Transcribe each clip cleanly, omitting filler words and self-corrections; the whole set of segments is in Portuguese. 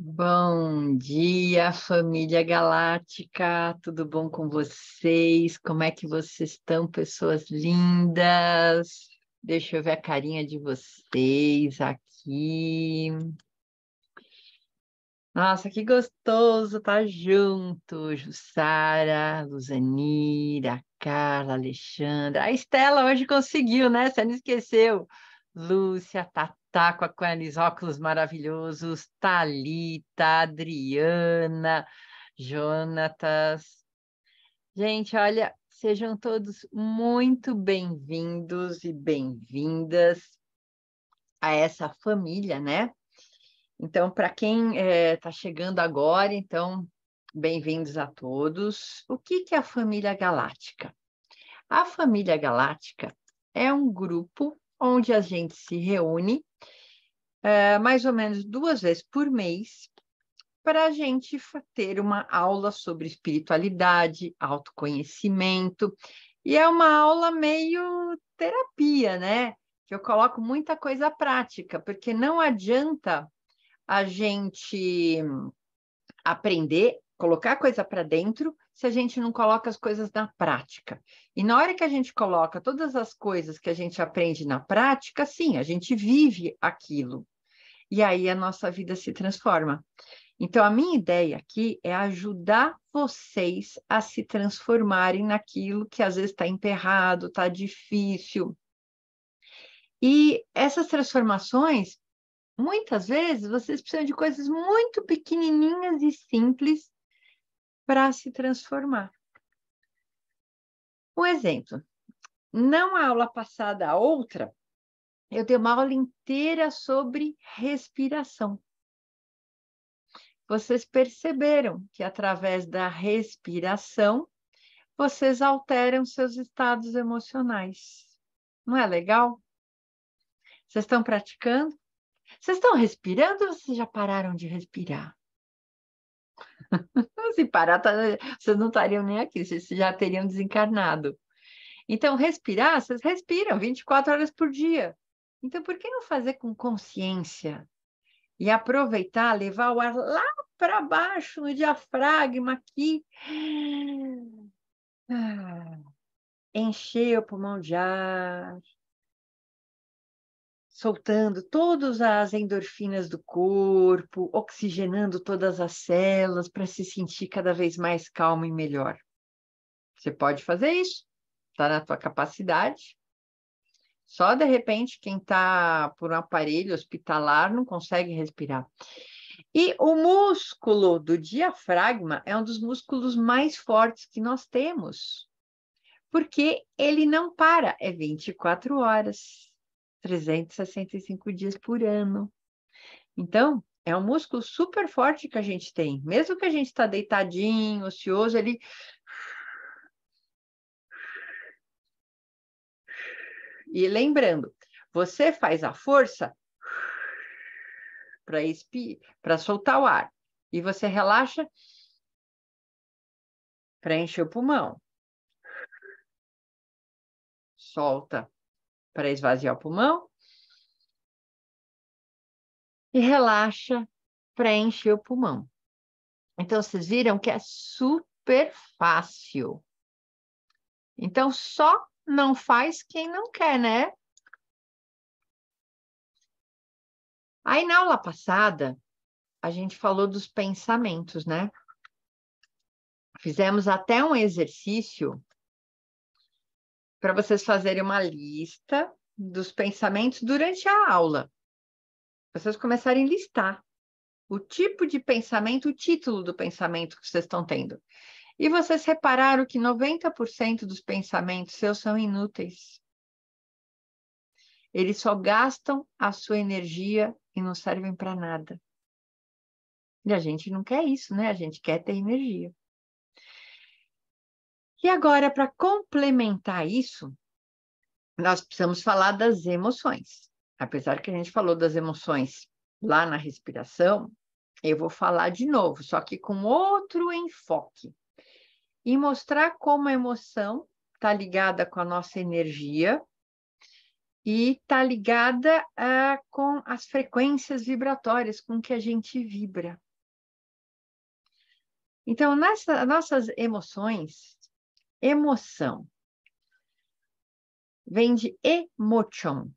Bom dia, família galáctica, tudo bom com vocês? Como é que vocês estão, pessoas lindas? Deixa eu ver a carinha de vocês aqui. Nossa, que gostoso estar junto, Jussara, Luzanira, Carla, Alexandra. A Estela hoje conseguiu, né? Você não esqueceu. Lúcia, Tatá com aqueles óculos maravilhosos, Thalita, Adriana, Jonatas. Gente, olha, sejam todos muito bem-vindos e bem-vindas a essa família, né? Então, para quem está chegando agora, então, bem-vindos a todos. O que é a Família Galáctica? A Família Galáctica é um grupo onde a gente se reúne mais ou menos 2 vezes por mês para a gente ter uma aula sobre espiritualidade, autoconhecimento, e é uma aula meio terapia, né? Que eu coloco muita coisa prática, porque não adianta a gente aprender, colocar coisa para dentro, se a gente não coloca as coisas na prática. E na hora que a gente coloca todas as coisas que a gente aprende na prática, sim, a gente vive aquilo. E aí a nossa vida se transforma. Então, a minha ideia aqui é ajudar vocês a se transformarem naquilo que às vezes está emperrado, está difícil. E essas transformações, muitas vezes, vocês precisam de coisas muito pequenininhas e simples para se transformar. Um exemplo, não a aula passada, a outra, eu dei uma aula inteira sobre respiração. Vocês perceberam que através da respiração, vocês alteram seus estados emocionais. Não é legal? Vocês estão praticando? Vocês estão respirando ou vocês já pararam de respirar? Se parar, vocês não estariam nem aqui, vocês já teriam desencarnado. Então, respirar, vocês respiram 24 horas por dia. Então, por que não fazer com consciência e aproveitar, levar o ar lá para baixo, no diafragma aqui? Encher o pulmão de ar, soltando todas as endorfinas do corpo, oxigenando todas as células para se sentir cada vez mais calmo e melhor. Você pode fazer isso, está na tua capacidade. Só de repente quem está por um aparelho hospitalar não consegue respirar. E o músculo do diafragma é um dos músculos mais fortes que nós temos, porque ele não para, é 24 horas, 365 dias por ano. Então, é um músculo super forte que a gente tem. Mesmo que a gente está deitadinho, ocioso, ele... E lembrando, você faz a força para soltar o ar. E você relaxa para encher o pulmão. Solta para esvaziar o pulmão. E relaxa para encher o pulmão. Então, vocês viram que é super fácil. Então, só não faz quem não quer, né? Aí, na aula passada, a gente falou dos pensamentos, né? Fizemos até um exercício para vocês fazerem uma lista dos pensamentos durante a aula. Vocês começarem a listar o tipo de pensamento, o título do pensamento que vocês estão tendo. E vocês repararam que 90% dos pensamentos seus são inúteis. Eles só gastam a sua energia e não servem para nada. E a gente não quer isso, né? A gente quer ter energia. E agora, para complementar isso, nós precisamos falar das emoções. Apesar que a gente falou das emoções lá na respiração, eu vou falar de novo, só que com outro enfoque. E mostrar como a emoção está ligada com a nossa energia e está ligada com as frequências vibratórias com que a gente vibra. Então, nossas emoções, emoção, vem de emotion,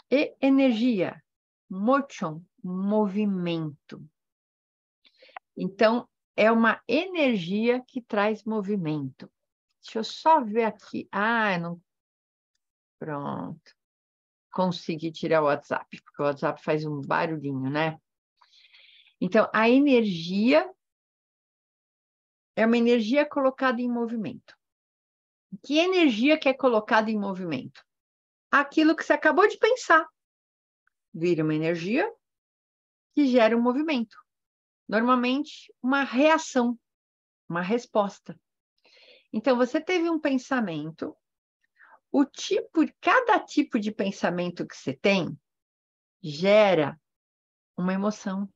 e energia, motion, movimento. Então, é uma energia que traz movimento. Deixa eu só ver aqui. Ah, não. Pronto. Consegui tirar o WhatsApp, porque o WhatsApp faz um barulhinho, né? Então, a energia é uma energia colocada em movimento. Que energia que é colocada em movimento? Aquilo que você acabou de pensar vira uma energia que gera um movimento. Normalmente, uma reação, uma resposta. Então, você teve um pensamento, cada tipo de pensamento que você tem gera uma emoção.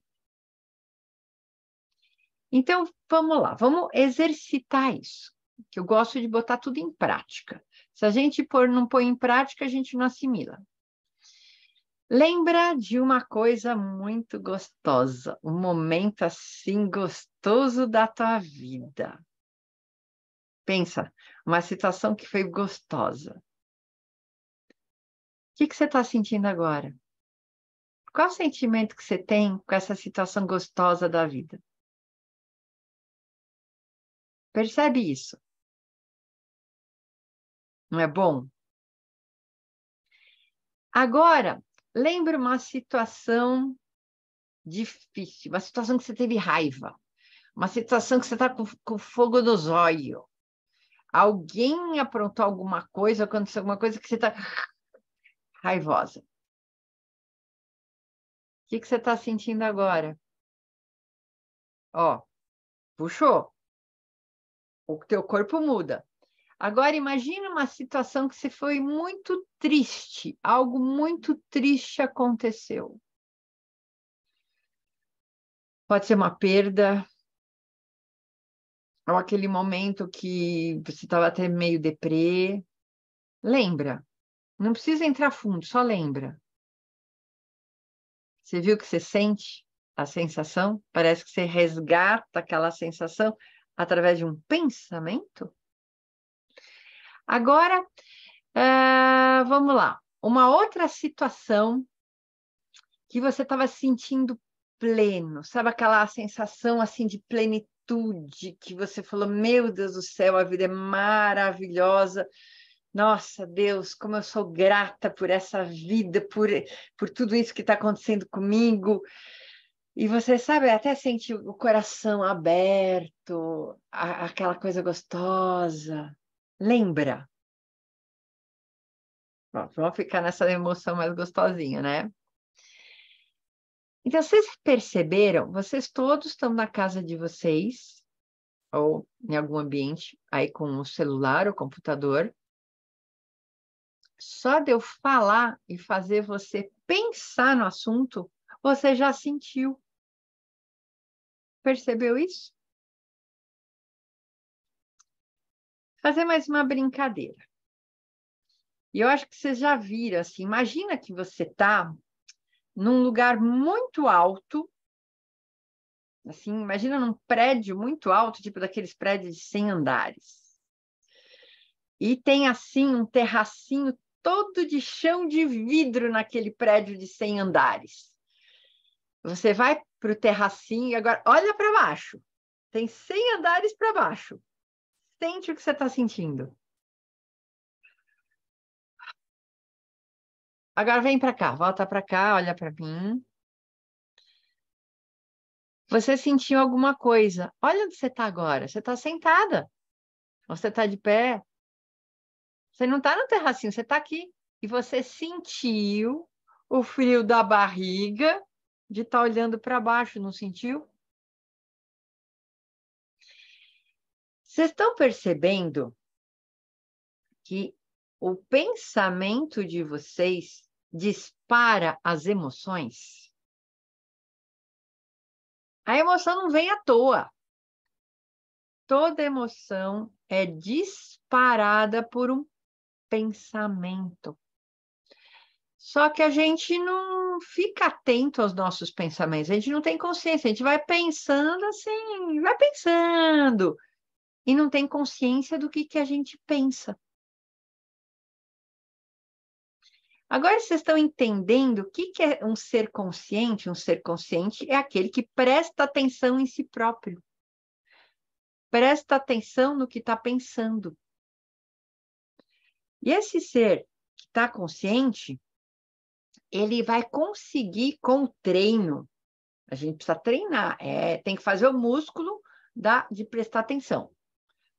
Então, vamos lá, vamos exercitar isso, que eu gosto de botar tudo em prática. Se a gente não põe em prática, a gente não assimila. Lembra de uma coisa muito gostosa, um momento assim gostoso da tua vida. Pensa, uma situação que foi gostosa. O que você está sentindo agora? Qual o sentimento que você tem com essa situação gostosa da vida? Percebe isso? Não é bom? Agora, lembra uma situação difícil, uma situação que você teve raiva, uma situação que você está com fogo nos olhos. Alguém aprontou alguma coisa, aconteceu alguma coisa que você está raivosa. O que você está sentindo agora? Ó, puxou. O teu corpo muda. Agora, imagine uma situação que você foi muito triste, algo muito triste aconteceu. Pode ser uma perda, ou aquele momento que você estava até meio deprê. Lembra? Não precisa entrar fundo, só lembra. Você viu que você sente a sensação? Parece que você resgata aquela sensação através de um pensamento. Agora, vamos lá. Uma outra situação que você estava sentindo pleno, sabe aquela sensação assim de plenitude que você falou, meu Deus do céu, a vida é maravilhosa. Nossa, Deus, como eu sou grata por essa vida, por tudo isso que está acontecendo comigo. E você sabe, até sente o coração aberto, aquela coisa gostosa. Lembra? Bom, vamos ficar nessa emoção mais gostosinha, né? Então, vocês perceberam? Vocês todos estão na casa de vocês, ou em algum ambiente, aí com o celular ou computador. Só de eu falar e fazer você pensar no assunto, você já sentiu. Percebeu isso? Fazer mais uma brincadeira. E eu acho que vocês já viram, assim, imagina que você está num lugar muito alto, assim, imagina num prédio muito alto, tipo daqueles prédios de 100 andares. E tem, assim, um terracinho todo de chão de vidro naquele prédio de 100 andares. Você vai para o terracinho e agora olha para baixo. Tem 100 andares para baixo. Sente o que você está sentindo. Agora vem para cá, volta para cá, olha para mim. Você sentiu alguma coisa. Olha onde você está agora. Você está sentada. Ou você está de pé. Você não está no terracinho, você está aqui. E você sentiu o frio da barriga de estar olhando para baixo, não sentiu? Vocês estão percebendo que o pensamento de vocês dispara as emoções? A emoção não vem à toa. Toda emoção é disparada por um pensamento. Só que a gente não fica atento aos nossos pensamentos, a gente não tem consciência, a gente vai pensando assim, vai pensando, e não tem consciência do que a gente pensa. Agora vocês estão entendendo o que é um ser consciente? Um ser consciente é aquele que presta atenção em si próprio. Presta atenção no que está pensando. E esse ser que está consciente, ele vai conseguir com o treino. A gente precisa treinar, tem que fazer o músculo de prestar atenção.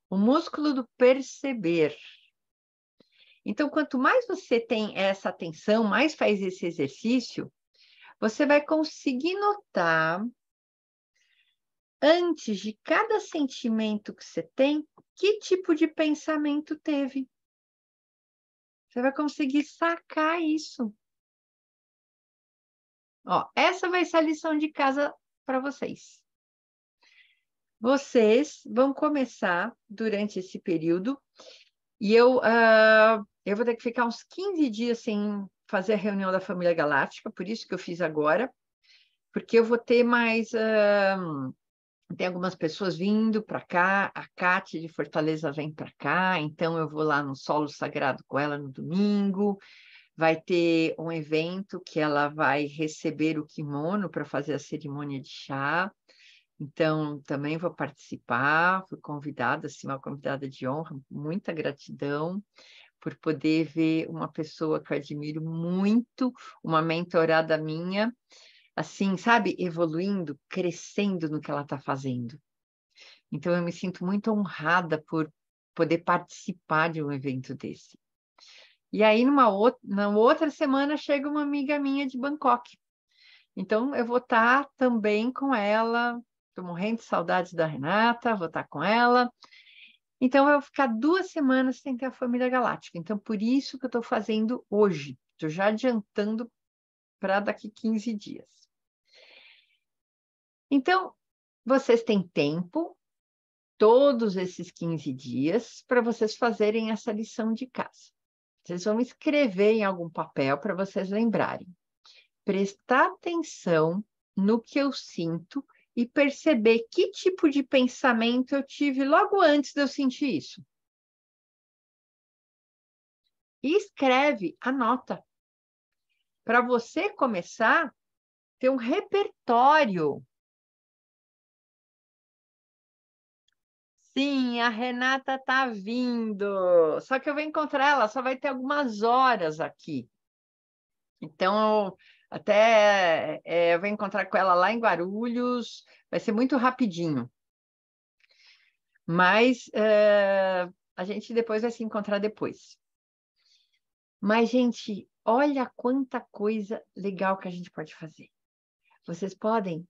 O músculo do perceber. Então, quanto mais você tem essa atenção, mais faz esse exercício, você vai conseguir notar, antes de cada sentimento que você tem, que tipo de pensamento teve. Você vai conseguir sacar isso. Ó, essa vai ser a lição de casa para vocês. Vocês vão começar durante esse período, e eu vou ter que ficar uns 15 dias sem fazer a reunião da Família Galáctica, por isso que eu fiz agora, porque eu vou ter mais... tem algumas pessoas vindo para cá, a Cátia de Fortaleza vem para cá, então eu vou lá no Solo Sagrado com ela no domingo. Vai ter um evento que ela vai receber o kimono para fazer a cerimônia de chá. Então, também vou participar, fui convidada, assim, uma convidada de honra, muita gratidão por poder ver uma pessoa que eu admiro muito, uma mentorada minha, assim, sabe, evoluindo, crescendo no que ela está fazendo. Então, eu me sinto muito honrada por poder participar de um evento desse. E aí, na outra semana, chega uma amiga minha de Bangkok. Então, eu vou estar também com ela. Estou morrendo de saudades da Renata, vou estar com ela. Então, eu vou ficar 2 semanas sem ter a Família Galáctica. Então, por isso que eu estou fazendo hoje. Estou já adiantando para daqui 15 dias. Então, vocês têm tempo, todos esses 15 dias, para vocês fazerem essa lição de casa. Vocês vão escrever em algum papel para vocês lembrarem. Prestar atenção no que eu sinto e perceber que tipo de pensamento eu tive logo antes de eu sentir isso. E escreve, anota. Para você começar, ter um repertório. Sim, a Renata está vindo. Só que eu vou encontrar ela, só vai ter algumas horas aqui. Então, até eu vou encontrar com ela lá em Guarulhos, vai ser muito rapidinho. Mas a gente depois vai se encontrar depois. Mas, gente, olha quanta coisa legal que a gente pode fazer. Vocês podem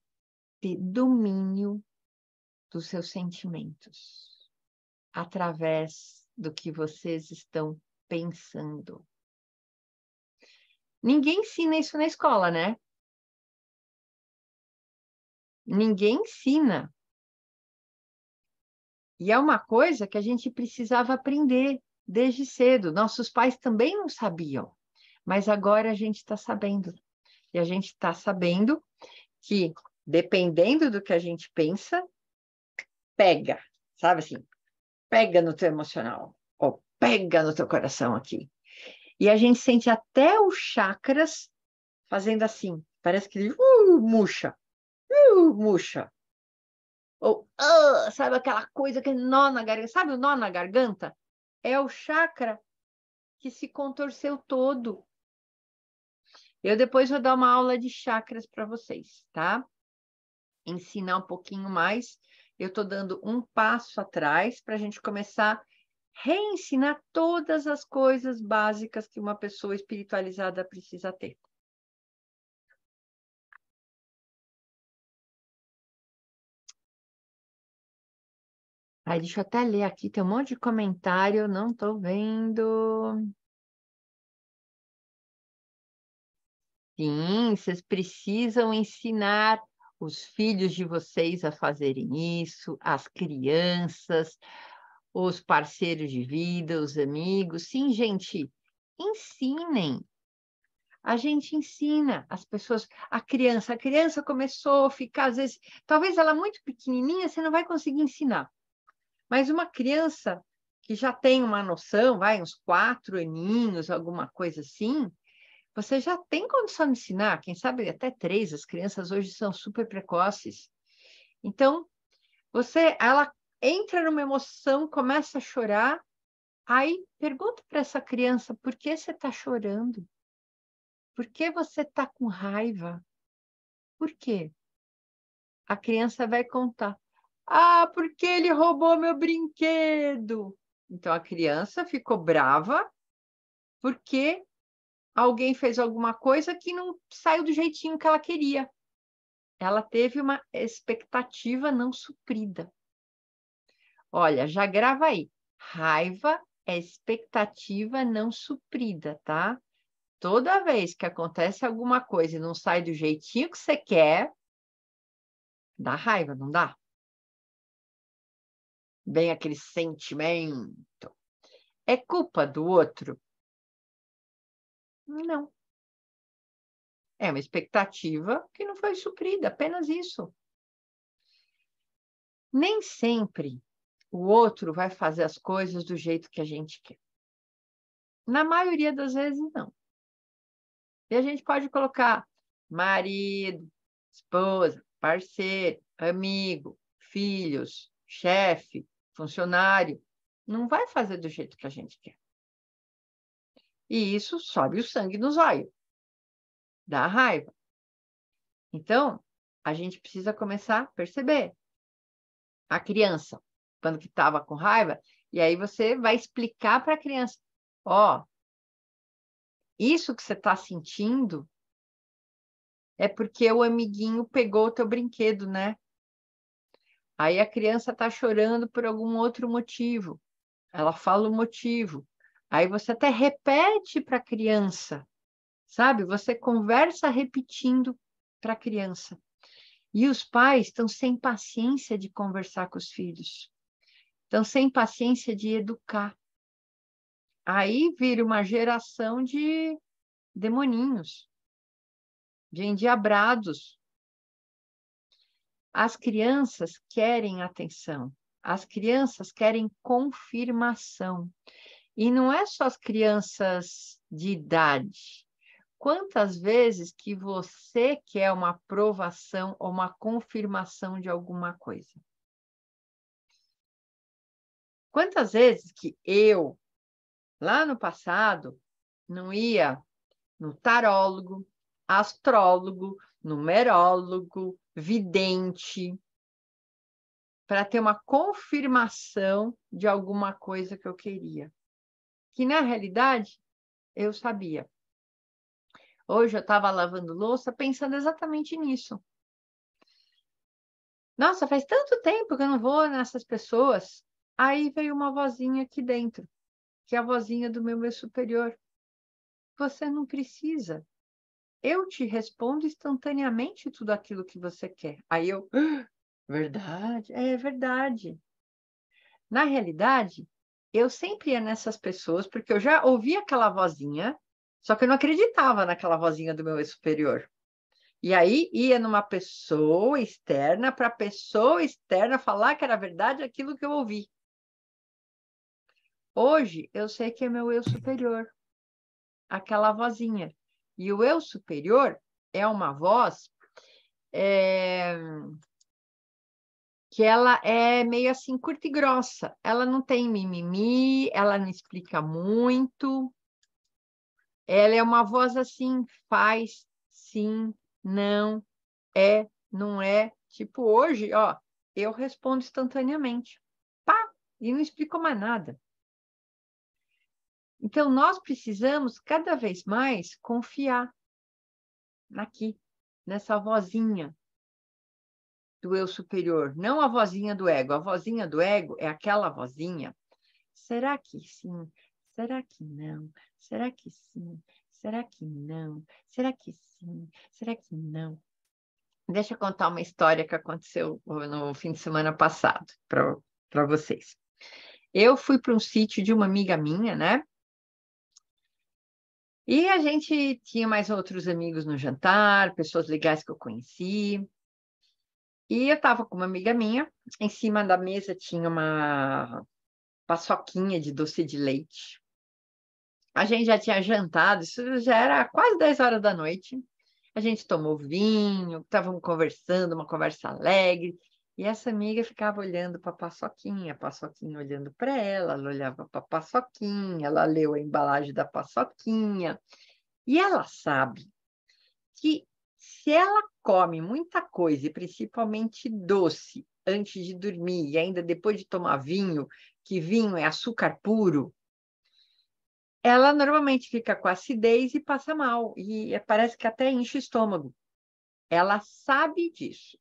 ter domínio dos seus sentimentos através do que vocês estão pensando. Ninguém ensina isso na escola, né? Ninguém ensina. E é uma coisa que a gente precisava aprender desde cedo. Nossos pais também não sabiam, mas agora a gente está sabendo. E a gente está sabendo que, dependendo do que a gente pensa, pega, sabe assim? Pega no teu emocional, ou pega no teu coração aqui. E a gente sente até os chakras fazendo assim. Parece que murcha, murcha. Ou, sabe aquela coisa, que nó na garganta? Sabe o nó na garganta? É o chakra que se contorceu todo. Eu depois vou dar uma aula de chakras para vocês, tá? Ensinar um pouquinho mais. Eu estou dando um passo atrás para a gente começar a reensinar todas as coisas básicas que uma pessoa espiritualizada precisa ter. Aí, deixa eu até ler aqui, tem um monte de comentário, não estou vendo. Sim, vocês precisam ensinar os filhos de vocês a fazerem isso, as crianças, os parceiros de vida, os amigos. Sim, gente, ensinem. A gente ensina as pessoas, a criança começou a ficar, às vezes, talvez ela muito pequenininha, você não vai conseguir ensinar. Mas uma criança que já tem uma noção, uns 4 aninhos, alguma coisa assim, você já tem condição de ensinar, quem sabe até 3, as crianças hoje são super precoces. Então, ela entra numa emoção, começa a chorar, aí pergunta para essa criança, por que você está chorando? Por que você está com raiva? Por quê? A criança vai contar. Ah, porque ele roubou meu brinquedo. Então a criança ficou brava porque alguém fez alguma coisa que não saiu do jeitinho que ela queria. Ela teve uma expectativa não suprida. Olha, já grava aí. Raiva é expectativa não suprida, tá? Toda vez que acontece alguma coisa e não sai do jeitinho que você quer, dá raiva, não dá? Vem aquele sentimento. É culpa do outro? Não. É uma expectativa que não foi suprida, apenas isso. Nem sempre o outro vai fazer as coisas do jeito que a gente quer. Na maioria das vezes, não. E a gente pode colocar marido, esposa, parceiro, amigo, filhos, chefe, funcionário. Não vai fazer do jeito que a gente quer. E isso sobe o sangue nos olhos, dá raiva. Então, a gente precisa começar a perceber a criança, quando que estava com raiva, e aí você vai explicar para a criança, ó, isso que você está sentindo é porque o amiguinho pegou o teu brinquedo, né? Aí a criança está chorando por algum outro motivo. Ela fala o motivo. Aí você até repete para a criança, sabe? Você conversa repetindo para a criança. E os pais estão sem paciência de conversar com os filhos. Estão sem paciência de educar. Aí vira uma geração de demoninhos, de endiabrados. As crianças querem atenção. As crianças querem confirmação. E não é só as crianças de idade. Quantas vezes que você quer uma aprovação ou uma confirmação de alguma coisa? Quantas vezes que eu, lá no passado, não ia no tarólogo, astrólogo, numerólogo, vidente, para ter uma confirmação de alguma coisa que eu queria? Que, na realidade, eu sabia. Hoje eu estava lavando louça pensando exatamente nisso. Nossa, faz tanto tempo que eu não vou nessas pessoas. Aí veio uma vozinha aqui dentro, que é a vozinha do meu superior. Você não precisa. Eu te respondo instantaneamente tudo aquilo que você quer. Aí eu, verdade, é verdade. Na realidade, eu sempre ia nessas pessoas, porque eu já ouvia aquela vozinha, só que eu não acreditava naquela vozinha do meu superior. E aí ia numa pessoa externa, para a pessoa externa falar que era verdade aquilo que eu ouvi. Hoje, eu sei que é meu eu superior, aquela vozinha. E o eu superior é uma voz que ela é meio assim curta e grossa. Ela não tem mimimi, ela não explica muito. Ela é uma voz assim, faz, sim, não, é, não é. Tipo, hoje, ó, eu respondo instantaneamente. Pá! E não explico mais nada. Então, nós precisamos cada vez mais confiar aqui, nessa vozinha do eu superior, não a vozinha do ego. A vozinha do ego é aquela vozinha. Será que sim? Será que não? Será que sim? Será que não? Será que sim? Será que não? Deixa eu contar uma história que aconteceu no fim de semana passado para vocês. Eu fui para um sítio de uma amiga minha, né? E a gente tinha mais outros amigos no jantar, pessoas legais que eu conheci. E eu estava com uma amiga minha, em cima da mesa tinha uma paçoquinha de doce de leite. A gente já tinha jantado, isso já era quase 10 horas da noite. A gente tomou vinho, estávamos conversando, uma conversa alegre. E essa amiga ficava olhando para a Paçoquinha olhando para ela olhava para a Paçoquinha, ela leu a embalagem da Paçoquinha. E ela sabe que se ela come muita coisa, e principalmente doce, antes de dormir, e ainda depois de tomar vinho, que vinho é açúcar puro, ela normalmente fica com acidez e passa mal, e parece que até enche o estômago. Ela sabe disso.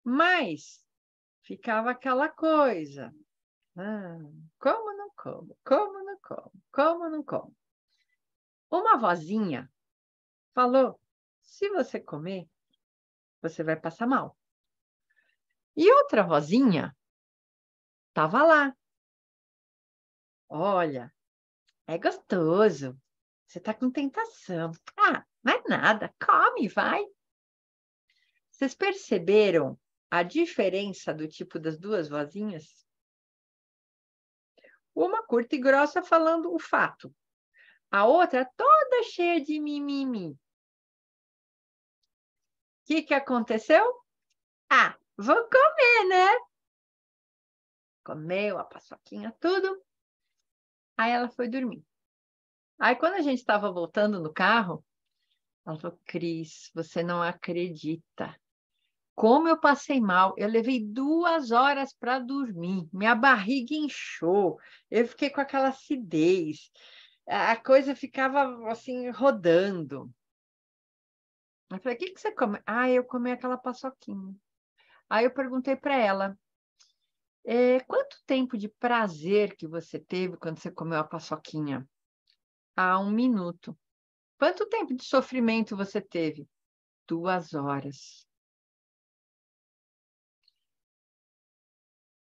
Mas ficava aquela coisa. Ah, como não como? Como não como? Como não como? Uma vozinha falou: se você comer, você vai passar mal. E outra vozinha estava lá. Olha, é gostoso. Você está com tentação. Ah, não é nada. Come, vai. Vocês perceberam a diferença do tipo das duas vozinhas? Uma curta e grossa falando o fato. A outra toda cheia de mimimi. O que aconteceu? Ah, vou comer, né? Comeu a paçoquinha, tudo. Aí ela foi dormir. Aí quando a gente estava voltando no carro, ela falou: Cris, você não acredita. Como eu passei mal, eu levei 2 horas para dormir, minha barriga inchou, eu fiquei com aquela acidez, a coisa ficava assim rodando. Eu falei: o que você come? Ah, eu comi aquela paçoquinha. Aí eu perguntei para ela: quanto tempo de prazer que você teve quando você comeu a paçoquinha? Ah, 1 minuto. Quanto tempo de sofrimento você teve? 2 horas.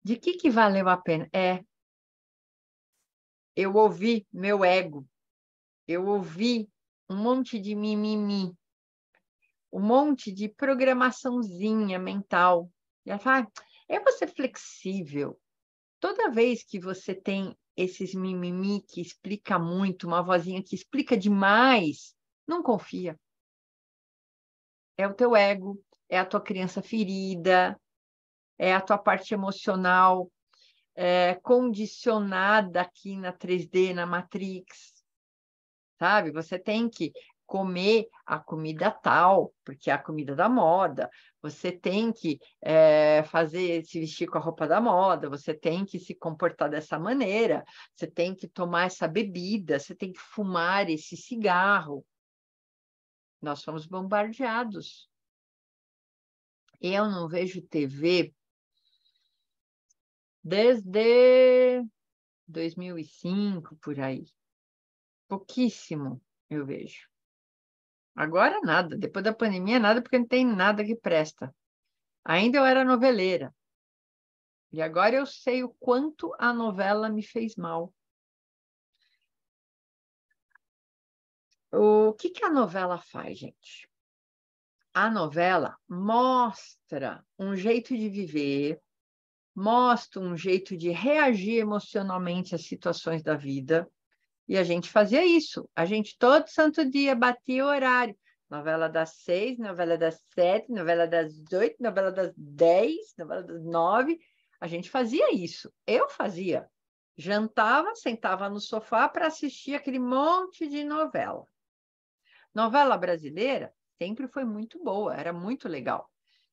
De que valeu a pena? Eu ouvi meu ego, eu ouvi um monte de mimimi, um monte de programaçãozinha mental. E ela fala: é você flexível. Toda vez que você tem esses mimimi que explica muito, uma vozinha que explica demais, não confia. É o teu ego, é a tua criança ferida, é a tua parte emocional condicionada aqui na 3D, na Matrix, sabe? Você tem que comer a comida tal, porque é a comida da moda. Você tem que fazer, se vestir com a roupa da moda. Você tem que se comportar dessa maneira. Você tem que tomar essa bebida. Você tem que fumar esse cigarro. Nós somos bombardeados. Eu não vejo TV desde 2005, por aí. Pouquíssimo eu vejo. Agora nada. Depois da pandemia, nada, porque não tem nada que presta. Ainda eu era noveleira. E agora eu sei o quanto a novela me fez mal. O que a novela faz, gente? A novela mostra um jeito de viver, mostra um jeito de reagir emocionalmente às situações da vida. E a gente fazia isso. A gente todo santo dia batia o horário. Novela das 6, novela das 7, novela das 8, novela das 10, novela das 9. A gente fazia isso. Eu fazia. Jantava, sentava no sofá para assistir aquele monte de novela. Novela brasileira sempre foi muito boa, era muito legal.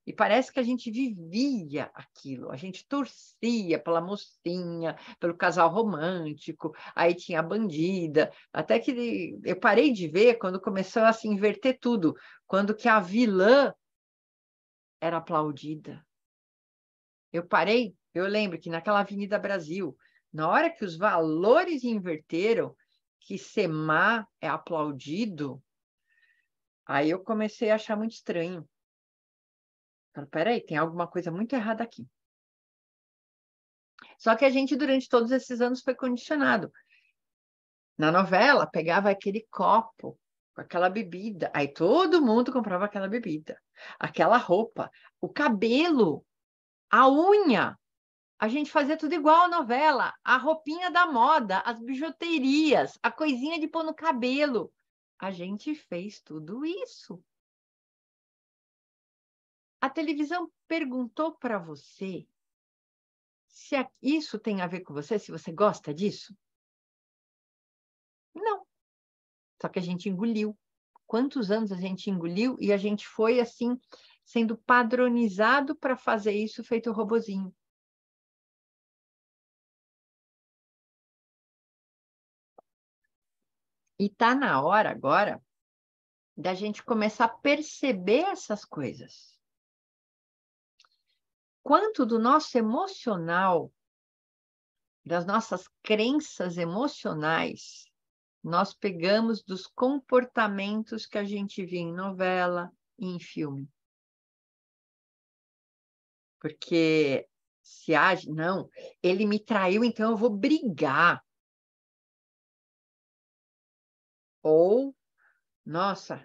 E parece que a gente vivia aquilo, a gente torcia pela mocinha, pelo casal romântico, aí tinha a bandida, até que eu parei de ver quando começou a se inverter tudo, quando que a vilã era aplaudida. Eu lembro que naquela Avenida Brasil, na hora que os valores inverteram, que ser má é aplaudido, aí eu comecei a achar muito estranho. Falei: peraí, tem alguma coisa muito errada aqui. Só que a gente, durante todos esses anos, foi condicionado. Na novela, pegava aquele copo com aquela bebida, aí todo mundo comprava aquela bebida, aquela roupa, o cabelo, a unha. A gente fazia tudo igual à novela, a roupinha da moda, as bijuterias, a coisinha de pôr no cabelo. A gente fez tudo isso. A televisão perguntou para você se isso tem a ver com você, se você gosta disso? Não. Só que a gente engoliu. Quantos anos a gente engoliu e a gente foi assim, sendo padronizado para fazer isso feito robozinho. E tá na hora agora da gente começar a perceber essas coisas. Quanto do nosso emocional, das nossas crenças emocionais, nós pegamos dos comportamentos que a gente vê em novela e em filme. Porque se age, não, ele me traiu, então eu vou brigar. Ou, nossa,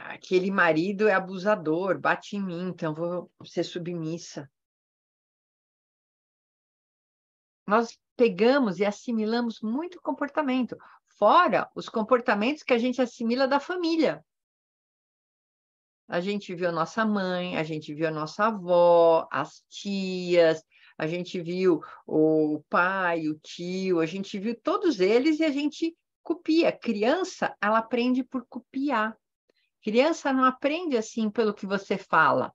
aquele marido é abusador, bate em mim, então vou ser submissa. Nós pegamos e assimilamos muito comportamento, fora os comportamentos que a gente assimila da família. A gente viu a nossa mãe, a gente viu a nossa avó, as tias, a gente viu o pai, o tio, a gente viu todos eles e a gente copia. Criança, ela aprende por copiar. Criança não aprende assim pelo que você fala.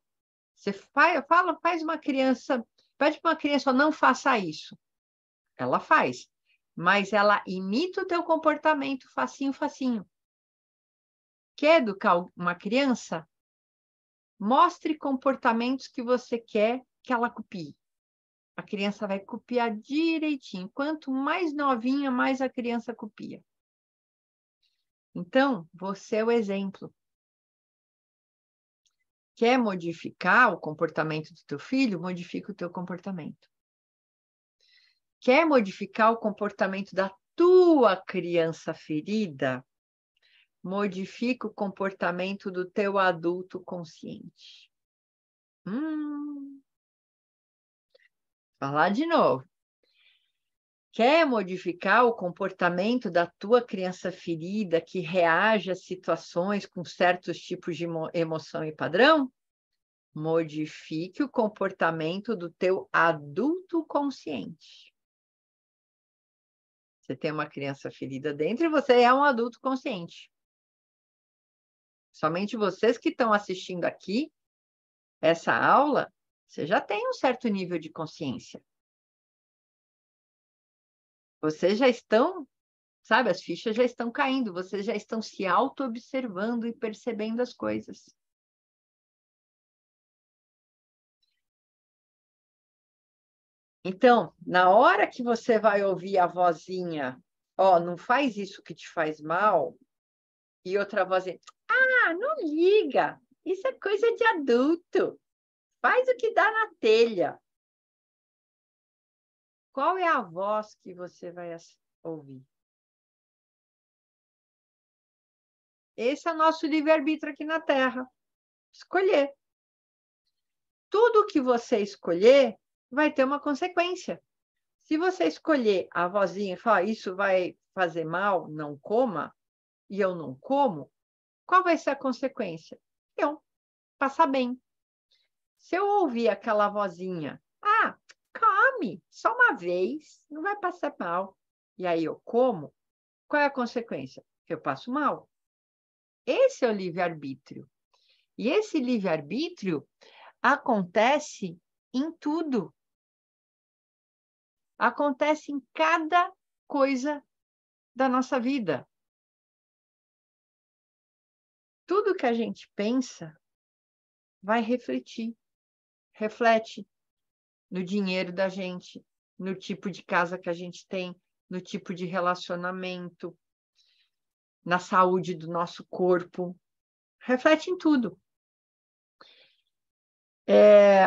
Você faz uma criança, pede para uma criança, não faça isso. Ela faz, mas ela imita o teu comportamento facinho, facinho. Quer educar uma criança? Mostre comportamentos que você quer que ela copie. A criança vai copiar direitinho. Quanto mais novinha, mais a criança copia. Então, você é o exemplo. Quer modificar o comportamento do teu filho? Modifica o teu comportamento. Quer modificar o comportamento da tua criança ferida? Modifica o comportamento do teu adulto consciente. Falar de novo. Quer modificar o comportamento da tua criança ferida que reage a situações com certos tipos de emoção e padrão? Modifique o comportamento do teu adulto consciente. Você tem uma criança ferida dentro e você é um adulto consciente. Somente vocês que estão assistindo aqui, essa aula, você já tem um certo nível de consciência. Vocês já estão, sabe, as fichas já estão caindo, vocês já estão se auto-observando e percebendo as coisas. Então, na hora que você vai ouvir a vozinha, ó, não faz isso que te faz mal, e outra vozinha, não liga, isso é coisa de adulto, faz o que dá na telha. Qual é a voz que você vai ouvir? Esse é o nosso livre-arbítrio aqui na Terra. Escolher. Tudo que você escolher vai ter uma consequência. Se você escolher a vozinha e falar, isso vai fazer mal, não coma, e eu não como, qual vai ser a consequência? Eu passar bem. Se eu ouvir aquela vozinha, come, só uma vez, não vai passar mal, e aí eu como, qual é a consequência? Eu passo mal. Esse é o livre-arbítrio. E esse livre-arbítrio acontece em tudo. Acontece em cada coisa da nossa vida. Tudo que a gente pensa vai refletir. Reflete no dinheiro da gente, no tipo de casa que a gente tem, no tipo de relacionamento, na saúde do nosso corpo. Reflete em tudo.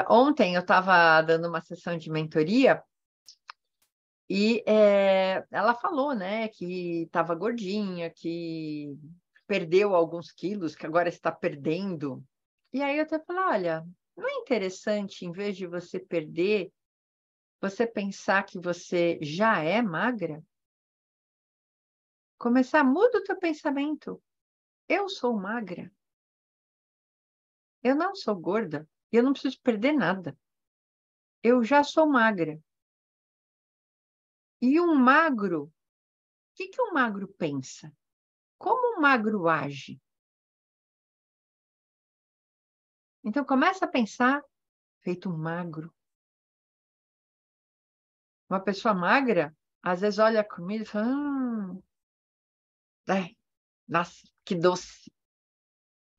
Ontem eu estava dando uma sessão de mentoria E ela falou, né, que estava gordinha, que perdeu alguns quilos, que agora está perdendo. E aí eu até falei, olha, não é interessante, em vez de você perder, você pensar que você já é magra? Muda o teu pensamento. Eu sou magra. Eu não sou gorda. Eu não preciso perder nada. Eu já sou magra. E um magro, o que um magro pensa? Como um magro age? Então começa a pensar feito um magro. Uma pessoa magra, às vezes olha a comida e fala, ai, nossa, que doce.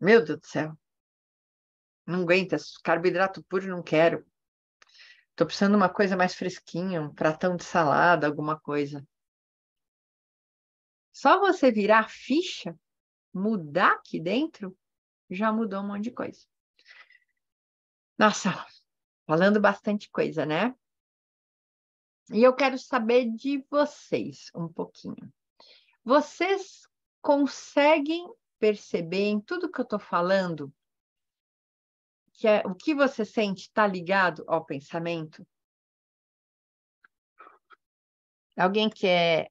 Meu Deus do céu. Não aguenta, carboidrato puro não quero. Tô precisando de uma coisa mais fresquinha, um pratão de salada, alguma coisa. Só você virar a ficha, mudar aqui dentro, já mudou um monte de coisa. Nossa, falando bastante coisa, né? E eu quero saber de vocês um pouquinho. Vocês conseguem perceber em tudo que eu estou falando que o que você sente está ligado ao pensamento? Alguém quer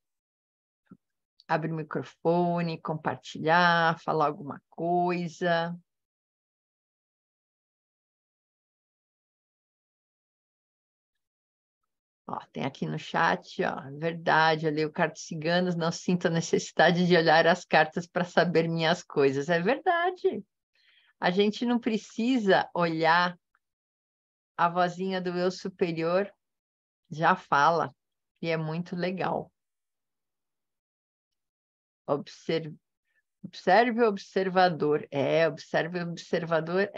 abrir o microfone, compartilhar, falar alguma coisa? Ó, tem aqui no chat, ó, verdade, eu leio cartas ciganas, não sinto a necessidade de olhar as cartas para saber minhas coisas. É verdade. A gente não precisa olhar, a vozinha do eu superior já fala, e é muito legal. Observe o observador. Observe o observador.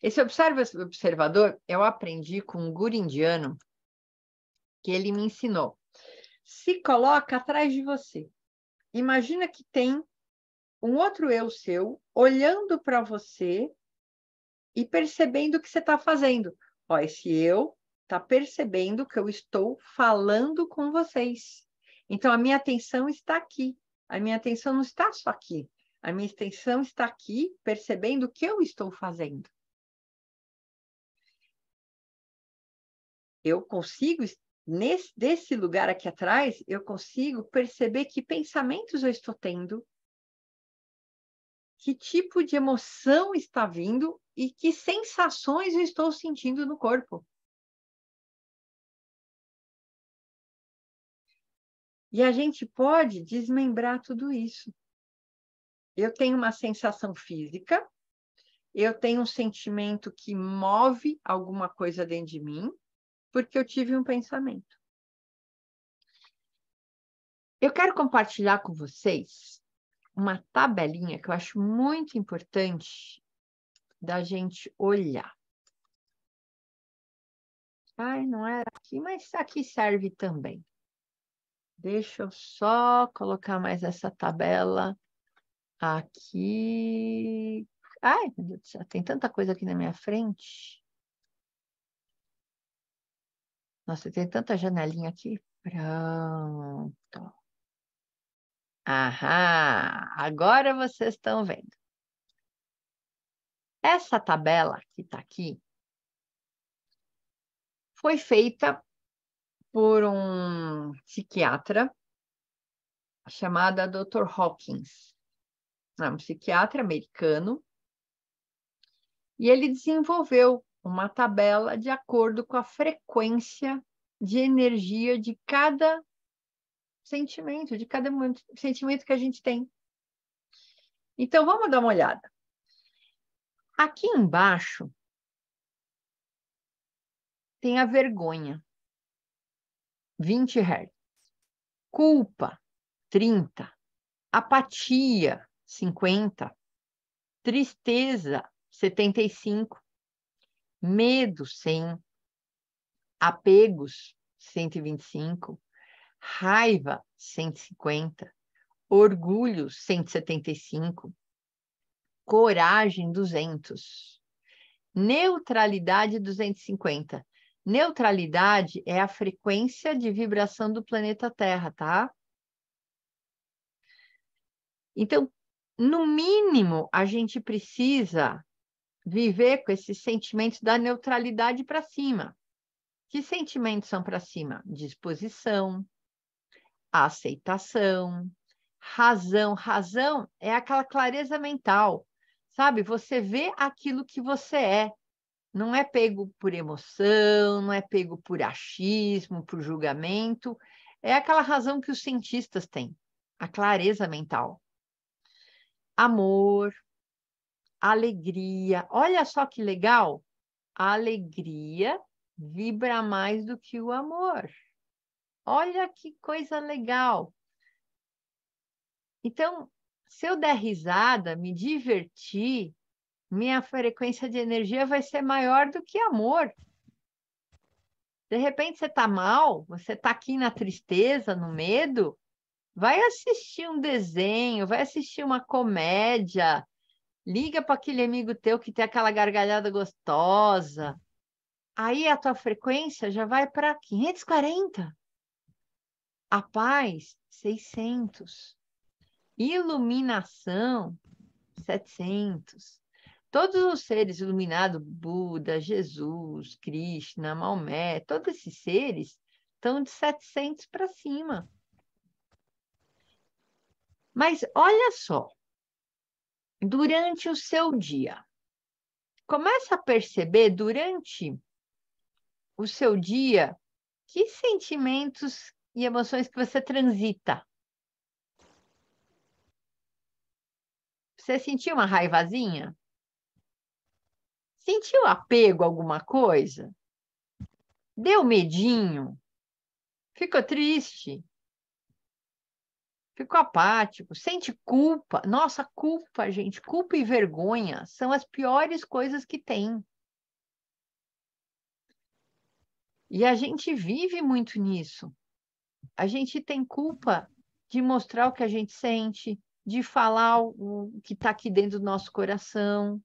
Esse observe o observador, eu aprendi com um guru indiano, que ele me ensinou. Se coloca atrás de você. Imagina que tem um outro eu seu olhando para você e percebendo o que você está fazendo. Ó, esse eu está percebendo que eu estou falando com vocês. Então, a minha atenção está aqui. A minha atenção não está só aqui. A minha atenção está aqui, percebendo o que eu estou fazendo. Eu consigo, desse lugar aqui atrás, eu consigo perceber que pensamentos eu estou tendo, que tipo de emoção está vindo e que sensações eu estou sentindo no corpo. E a gente pode desmembrar tudo isso. Eu tenho uma sensação física, eu tenho um sentimento que move alguma coisa dentro de mim, porque eu tive um pensamento. Eu quero compartilhar com vocês uma tabelinha que eu acho muito importante da gente olhar. Ai, não era aqui, mas aqui serve também. Deixa eu só colocar mais essa tabela aqui. Ai, meu Deus do céu, tem tanta coisa aqui na minha frente. Nossa, tem tanta janelinha aqui. Pronto. Aham, agora vocês estão vendo. Essa tabela que está aqui foi feita por um psiquiatra chamado Dr. Hawkins. É um psiquiatra americano. E ele desenvolveu uma tabela de acordo com a frequência de energia de cada sentimento, de cada sentimento que a gente tem. Então, vamos dar uma olhada. Aqui embaixo tem a vergonha, 20 Hz. Culpa, 30. Apatia, 50. Tristeza, 75. Medo, 100. Apegos, 125. Raiva, 150. Orgulho, 175. Coragem, 200. Neutralidade, 250. Neutralidade é a frequência de vibração do planeta Terra, tá? Então, no mínimo, a gente precisa viver com esses sentimentos da neutralidade para cima. Que sentimentos são para cima? Disposição, aceitação, razão. Razão é aquela clareza mental, sabe? Você vê aquilo que você é. Não é pego por emoção, não é pego por achismo, por julgamento. É aquela razão que os cientistas têm, a clareza mental. Amor, alegria. Olha só que legal. A alegria vibra mais do que o amor. Olha que coisa legal. Então, se eu der risada, me divertir, minha frequência de energia vai ser maior do que amor. De repente você está mal, você está aqui na tristeza, no medo, vai assistir um desenho, vai assistir uma comédia, liga para aquele amigo teu que tem aquela gargalhada gostosa. Aí a tua frequência já vai para 540. A paz, 600. Iluminação, 700. Todos os seres iluminados, Buda, Jesus, Krishna, Maomé, todos esses seres estão de 700 para cima. Mas olha só, durante o seu dia, começa a perceber durante o seu dia que sentimentos e emoções que você transita. Você sentiu uma raivazinha? Sentiu apego a alguma coisa? Deu medinho? Ficou triste? Ficou apático? Sente culpa? Nossa, culpa, gente, culpa e vergonha são as piores coisas que tem. E a gente vive muito nisso. A gente tem culpa de mostrar o que a gente sente, de falar o que está aqui dentro do nosso coração.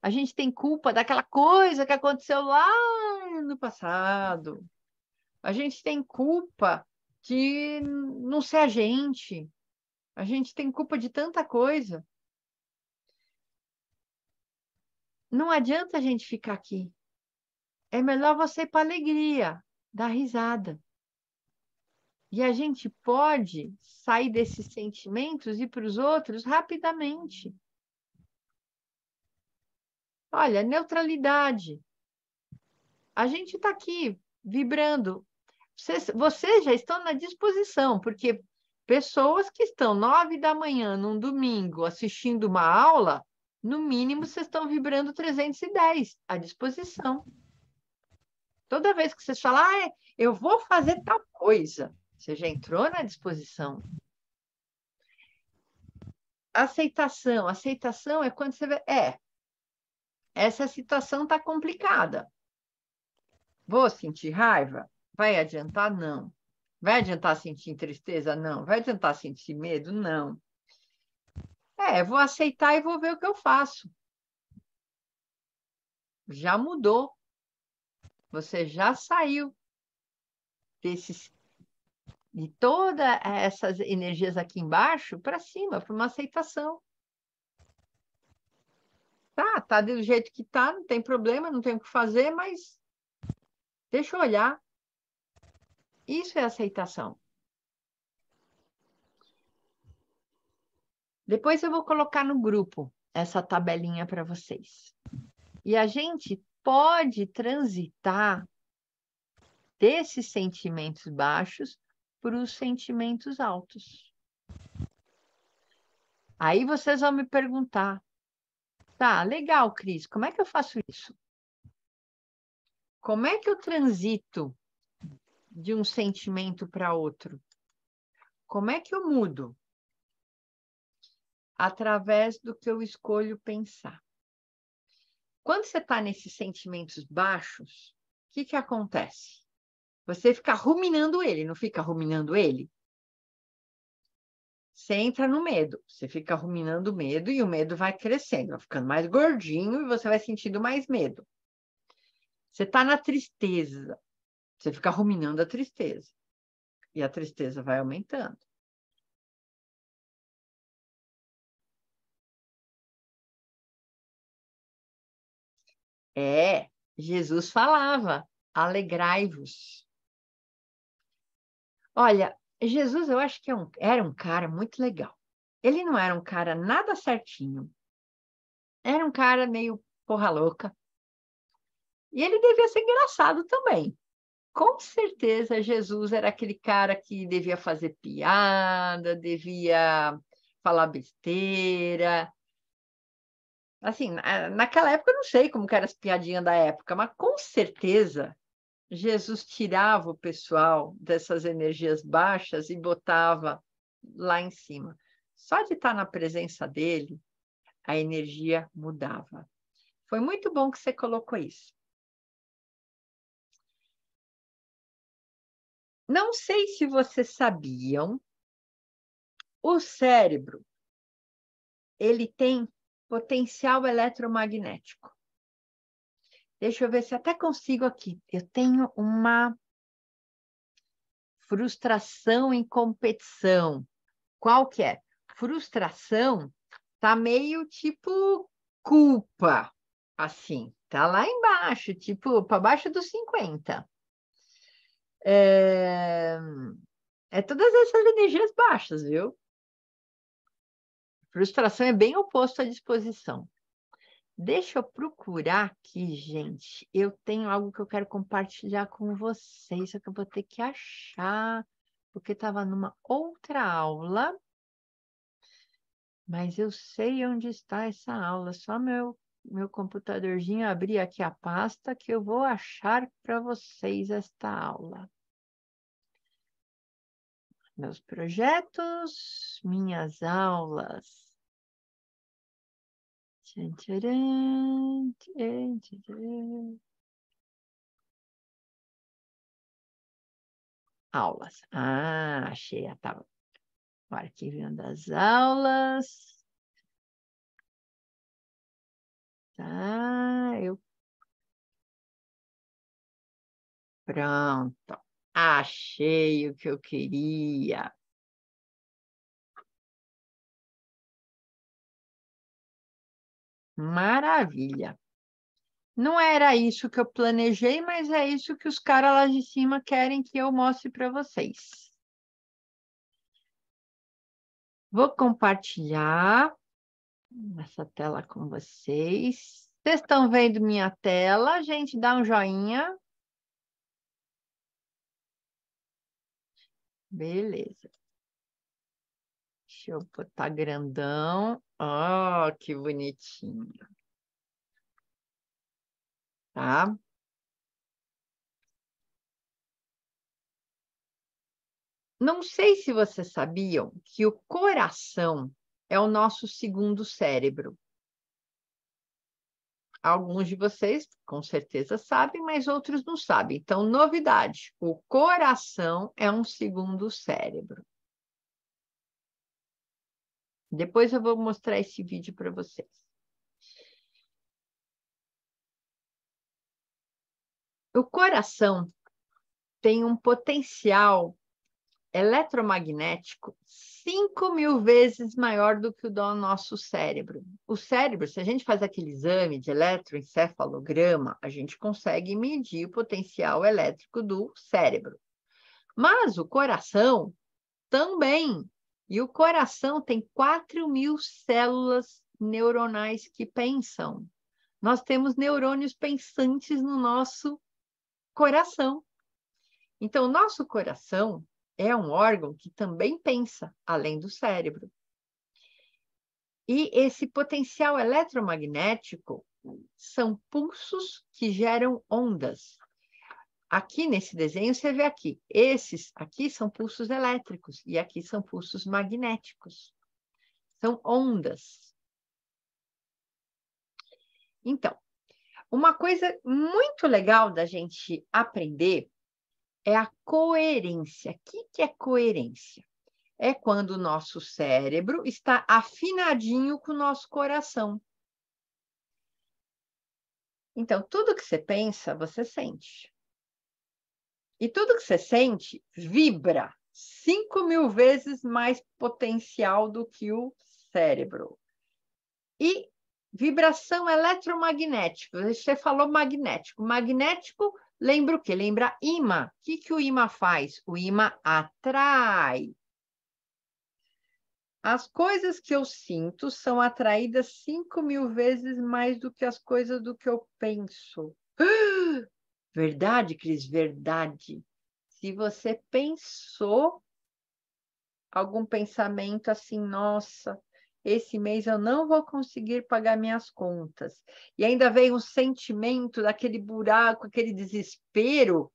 A gente tem culpa daquela coisa que aconteceu lá no passado. A gente tem culpa de não ser a gente. A gente tem culpa de tanta coisa. Não adianta a gente ficar aqui. É melhor você ir para a alegria, dar risada. E a gente pode sair desses sentimentos e ir para os outros rapidamente. Olha, neutralidade. A gente está aqui vibrando. Vocês já estão na disposição, porque pessoas que estão 9 da manhã num domingo assistindo uma aula, no mínimo vocês estão vibrando 310 à disposição. Toda vez que vocês falam, eu vou fazer tal coisa, você já entrou na disposição. Aceitação. Aceitação é quando você vê, essa situação está complicada. Vou sentir raiva? Vai adiantar? Não. Vai adiantar sentir tristeza? Não. Vai adiantar sentir medo? Não. Vou aceitar e vou ver o que eu faço. Já mudou. Você já saiu de todas essas energias aqui embaixo para cima, para uma aceitação. Tá do jeito que tá, não tem problema, não tem o que fazer, mas deixa eu olhar. Isso é aceitação. Depois eu vou colocar no grupo essa tabelinha para vocês. E a gente pode transitar desses sentimentos baixos para os sentimentos altos. Aí vocês vão me perguntar, tá, legal, Cris, como é que eu faço isso? Como é que eu transito de um sentimento para outro? Como é que eu mudo? Através do que eu escolho pensar. Quando você está nesses sentimentos baixos, o que acontece? Você fica ruminando ele, não fica ruminando ele? você entra no medo, você fica ruminando o medo e o medo vai crescendo, vai ficando mais gordinho e você vai sentindo mais medo. Você está na tristeza, você fica ruminando a tristeza e a tristeza vai aumentando. Jesus falava, alegrai-vos. Olha, Jesus, eu acho que era um cara muito legal. Ele não era um cara nada certinho. Era um cara meio porra louca. E ele devia ser engraçado também. Com certeza, Jesus era aquele cara que devia fazer piada, devia falar besteira. Assim, naquela época eu não sei como que eram as piadinhas da época, mas com certeza Jesus tirava o pessoal dessas energias baixas e botava lá em cima. Só de estar na presença dele, a energia mudava. Foi muito bom que você colocou isso. Não sei se vocês sabiam, o cérebro, ele tem potencial eletromagnético. Deixa eu ver se até consigo aqui. Eu tenho uma frustração em competição. Qual que é? Frustração tá meio tipo culpa, assim. Tá lá embaixo, tipo, para baixo dos 50. É todas essas energias baixas, viu? Frustração é bem oposto à disposição. Deixa eu procurar aqui, gente. Eu tenho algo que eu quero compartilhar com vocês, só que eu vou ter que achar, porque estava numa outra aula, mas eu sei onde está essa aula. Só meu computadorzinho abrir aqui a pasta que eu vou achar para vocês esta aula. Meus projetos, minhas aulas. Tchan, tcharam, tchan, tcharam. Aulas. Ah, achei. Tá. O arquivo das aulas. Tá, Pronto. Achei o que eu queria. Maravilha. Não era isso que eu planejei, mas é isso que os caras lá de cima querem que eu mostre para vocês. Vou compartilhar essa tela com vocês. Vocês estão vendo minha tela? Gente, dá um joinha. Beleza. Deixa eu botar grandão. Oh, que bonitinho. Tá? Não sei se vocês sabiam que o coração é o nosso segundo cérebro. Alguns de vocês com certeza sabem, mas outros não sabem. Então, novidade: o coração é um segundo cérebro. Depois eu vou mostrar esse vídeo para vocês. O coração tem um potencial eletromagnético 5.000 vezes maior do que o do nosso cérebro. O cérebro, se a gente faz aquele exame de eletroencefalograma, a gente consegue medir o potencial elétrico do cérebro. Mas o coração também. E o coração tem 4.000 células neuronais que pensam. Nós temos neurônios pensantes no nosso coração. Então, o nosso coração é um órgão que também pensa, além do cérebro. E esse potencial eletromagnético são pulsos que geram ondas. Aqui nesse desenho você vê aqui, esses aqui são pulsos elétricos e aqui são pulsos magnéticos. São ondas. Então, uma coisa muito legal da gente aprender é a coerência. O que é coerência? é quando o nosso cérebro está afinadinho com o nosso coração. Então, tudo que você pensa, você sente. E tudo que você sente vibra 5.000 vezes mais potencial do que o cérebro. E vibração eletromagnética. Você falou magnético. Magnético lembra o quê? Lembra ímã. O que o ímã faz? O ímã atrai. As coisas que eu sinto são atraídas 5.000 vezes mais do que as coisas do que eu penso. Verdade, Cris? Verdade. Se você pensou algum pensamento assim, nossa, esse mês eu não vou conseguir pagar minhas contas, e ainda veio um sentimento daquele buraco, aquele desespero,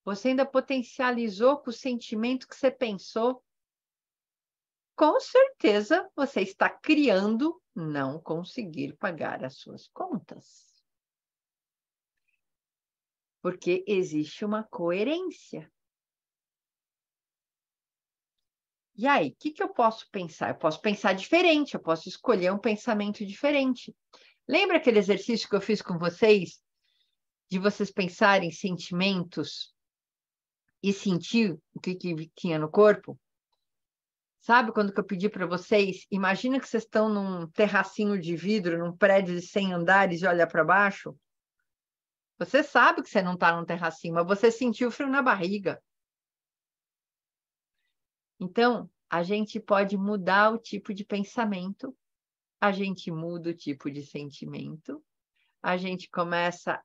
você ainda potencializou com o sentimento que você pensou, com certeza você está criando não conseguir pagar as suas contas. Porque existe uma coerência. E aí, o que eu posso pensar? Eu posso pensar diferente, eu posso escolher um pensamento diferente. Lembra aquele exercício que eu fiz com vocês, de vocês pensarem sentimentos e sentir o que tinha no corpo? Sabe quando que eu pedi para vocês? Imagina que vocês estão num terracinho de vidro, num prédio de 100 andares e olha para baixo. Você sabe que você não está num terracinho, mas você sentiu frio na barriga. Então, a gente pode mudar o tipo de pensamento, a gente muda o tipo de sentimento, a gente começa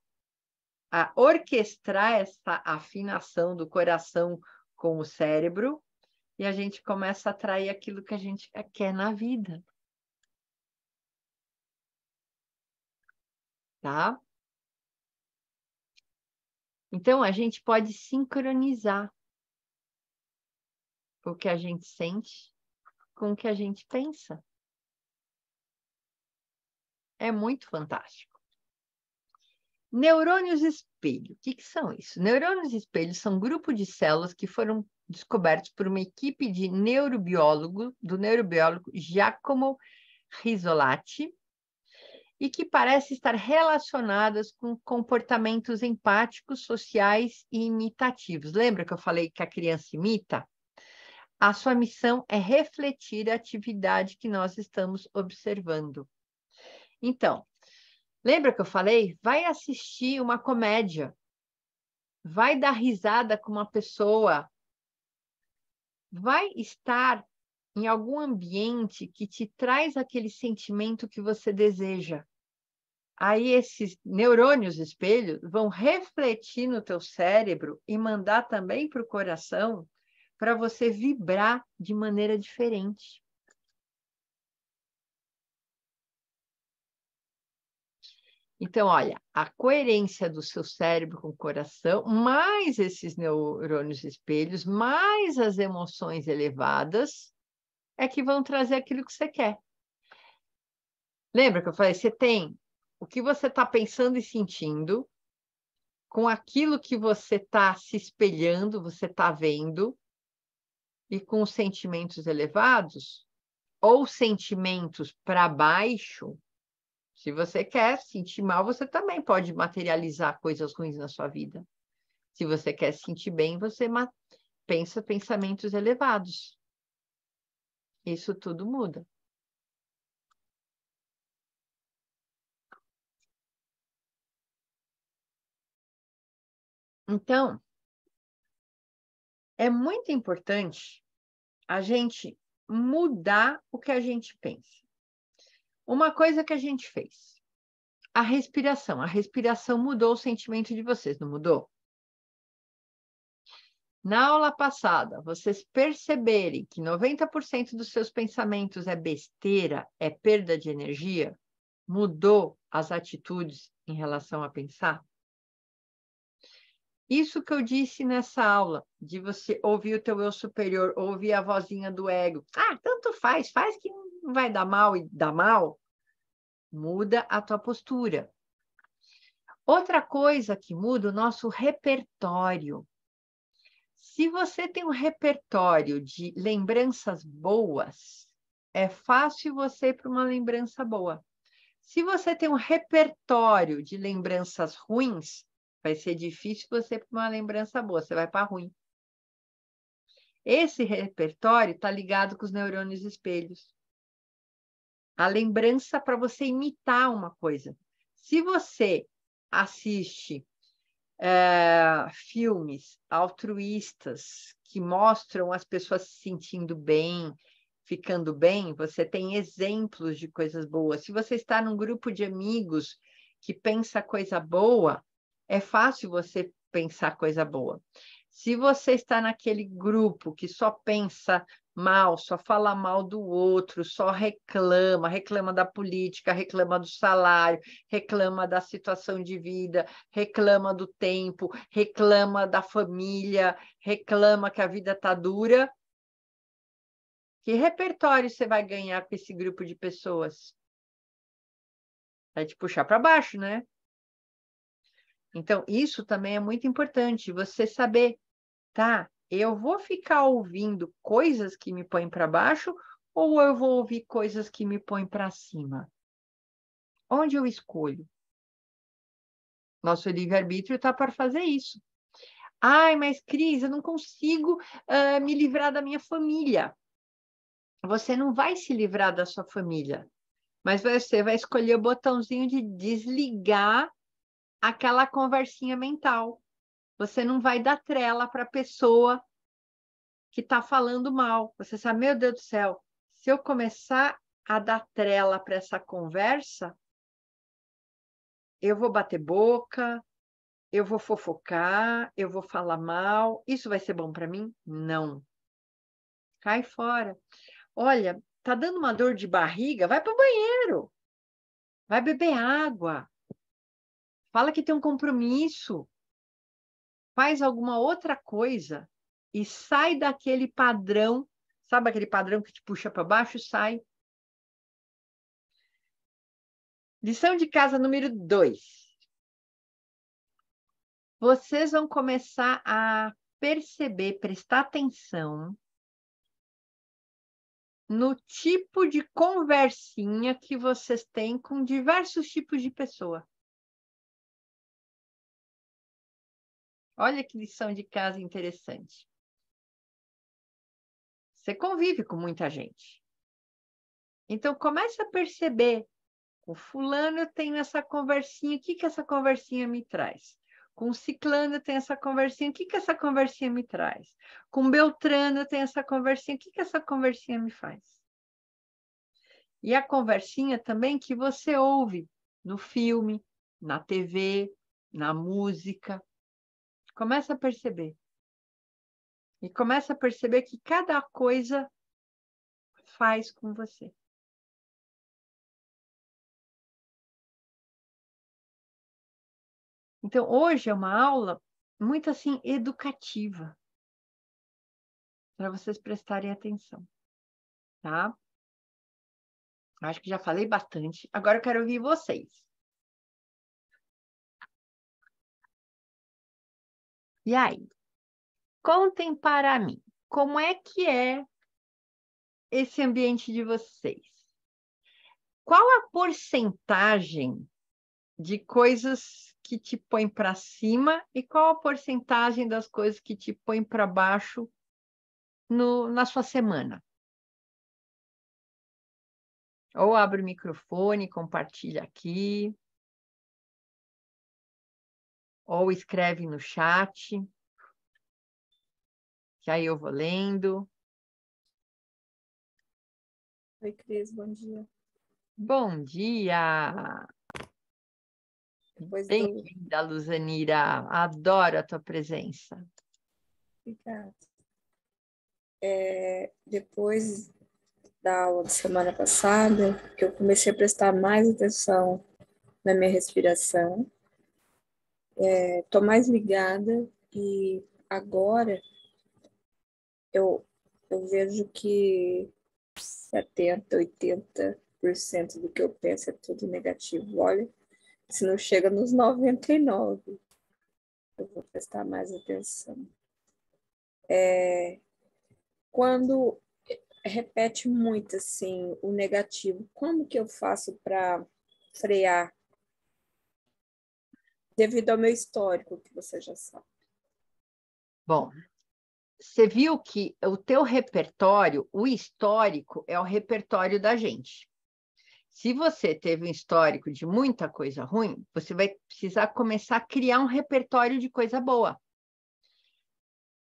a orquestrar essa afinação do coração com o cérebro e a gente começa a atrair aquilo que a gente quer na vida. Tá? Então, a gente pode sincronizar o que a gente sente com o que a gente pensa. É muito fantástico. Neurônios espelho. O que são isso? Neurônios espelho são um grupo de células que foram descobertos por uma equipe de do neurobiólogo Giacomo Rizzolatti, e que parece estar relacionadas com comportamentos empáticos, sociais e imitativos. Lembra que eu falei que a criança imita? A sua missão é refletir a atividade que nós estamos observando. Então, lembra que eu falei? Vai assistir uma comédia. Vai dar risada com uma pessoa. Vai estar em algum ambiente que te traz aquele sentimento que você deseja. Aí esses neurônios espelhos vão refletir no teu cérebro e mandar também para o coração para você vibrar de maneira diferente. Então, olha, a coerência do seu cérebro com o coração, mais esses neurônios espelhos, mais as emoções elevadas, é que vão trazer aquilo que você quer. Lembra que eu falei? Você tem o que você está pensando e sentindo, com aquilo que você está se espelhando, você está vendo, e com os sentimentos elevados, ou sentimentos para baixo, se você quer sentir mal, você também pode materializar coisas ruins na sua vida. Se você quer se sentir bem, você pensa pensamentos elevados. Isso tudo muda. Então, é muito importante a gente mudar o que a gente pensa. Uma coisa que a gente fez, a respiração. A respiração mudou o sentimento de vocês, não mudou? Na aula passada, vocês perceberem que 90% dos seus pensamentos é besteira, é perda de energia, mudou as atitudes em relação a pensar? Isso que eu disse nessa aula, de você ouvir o teu eu superior, ouvir a vozinha do ego. Ah, tanto faz, faz que não vai dar mal e dá mal. Muda a tua postura. Outra coisa que muda, o nosso repertório. Se você tem um repertório de lembranças boas, é fácil você ir para uma lembrança boa. Se você tem um repertório de lembranças ruins, vai ser difícil você ir para uma lembrança boa, você vai para ruim. Esse repertório está ligado com os neurônios espelhos. A lembrança para você imitar uma coisa. Se você assiste filmes altruístas que mostram as pessoas se sentindo bem, ficando bem, você tem exemplos de coisas boas. Se você está num grupo de amigos que pensa coisa boa, é fácil você pensar coisa boa. Se você está naquele grupo que só pensa mal, só fala mal do outro, só reclama da política, reclama do salário, reclama da situação de vida, reclama do tempo, reclama da família, reclama que a vida está dura. Que repertório você vai ganhar com esse grupo de pessoas? Vai te puxar para baixo, né? Então, isso também é muito importante, você saber, tá? Eu vou ficar ouvindo coisas que me põem para baixo ou eu vou ouvir coisas que me põem para cima? Onde eu escolho? Nosso livre-arbítrio está para fazer isso. Ai, mas Cris, eu não consigo me livrar da minha família. Você não vai se livrar da sua família, mas você vai escolher o botãozinho de desligar aquela conversinha mental. Você não vai dar trela para a pessoa que está falando mal. Você sabe, meu Deus do céu, se eu começar a dar trela para essa conversa, eu vou bater boca, eu vou fofocar, eu vou falar mal. Isso vai ser bom para mim? Não. Cai fora. Olha, tá dando uma dor de barriga? Vai para o banheiro. Vai beber água. Fala que tem um compromisso. Faz alguma outra coisa e sai daquele padrão. Sabe aquele padrão que te puxa para baixo? Sai. Lição de casa número 2. Vocês vão começar a perceber, prestar atenção no tipo de conversinha que vocês têm com diversos tipos de pessoa. Olha que lição de casa interessante. Você convive com muita gente. Então, comece a perceber. Com fulano eu tenho essa conversinha, o que essa conversinha me traz? Com ciclano eu tenho essa conversinha, o que essa conversinha me traz? Com Beltrano eu tenho essa conversinha, o que essa conversinha me faz? E a conversinha também que você ouve no filme, na TV, na música. Começa a perceber. E começa a perceber que cada coisa faz com você. Então, hoje é uma aula muito assim educativa, para vocês prestarem atenção, tá? Acho que já falei bastante. Agora eu quero ouvir vocês. E aí? Contem para mim, como é que é esse ambiente de vocês? Qual a porcentagem de coisas que te põem para cima e qual a porcentagem das coisas que te põem para baixo na sua semana? Ou abre o microfone, compartilha aqui, ou escreve no chat, que aí eu vou lendo. Oi, Cris, bom dia. Bom dia! Bem-vinda, Luzanira. Adoro a tua presença. Obrigada. Depois da aula da semana passada, eu comecei a prestar mais atenção na minha respiração. Estou mais ligada e agora eu vejo que 70%, 80% do que eu penso é tudo negativo. Olha, se não chega nos 99%, eu vou prestar mais atenção. Quando repete muito assim o negativo, como que eu faço para frear devido ao meu histórico, que você já sabe? Bom, você viu que o teu repertório, o histórico, é o repertório da gente. Se você teve um histórico de muita coisa ruim, você vai precisar começar a criar um repertório de coisa boa.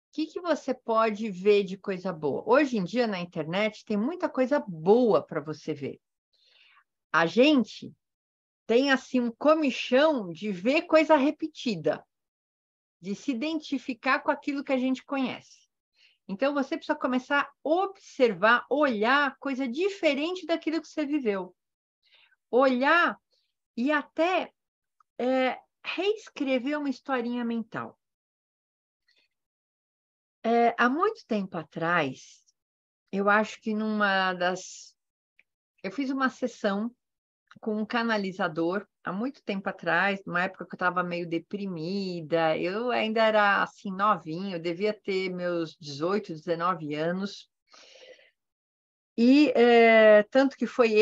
O que você pode ver de coisa boa? Hoje em dia, na internet, tem muita coisa boa para você ver. A gente tem, assim, um comichão de ver coisa repetida, de se identificar com aquilo que a gente conhece. Então, você precisa começar a observar, olhar coisa diferente daquilo que você viveu. Olhar e até reescrever uma historinha mental. Há muito tempo atrás, eu acho que eu fiz uma sessão com um canalizador, há muito tempo atrás, numa época que eu estava meio deprimida, eu ainda era assim novinha, eu devia ter meus 18, 19 anos, e tanto que foi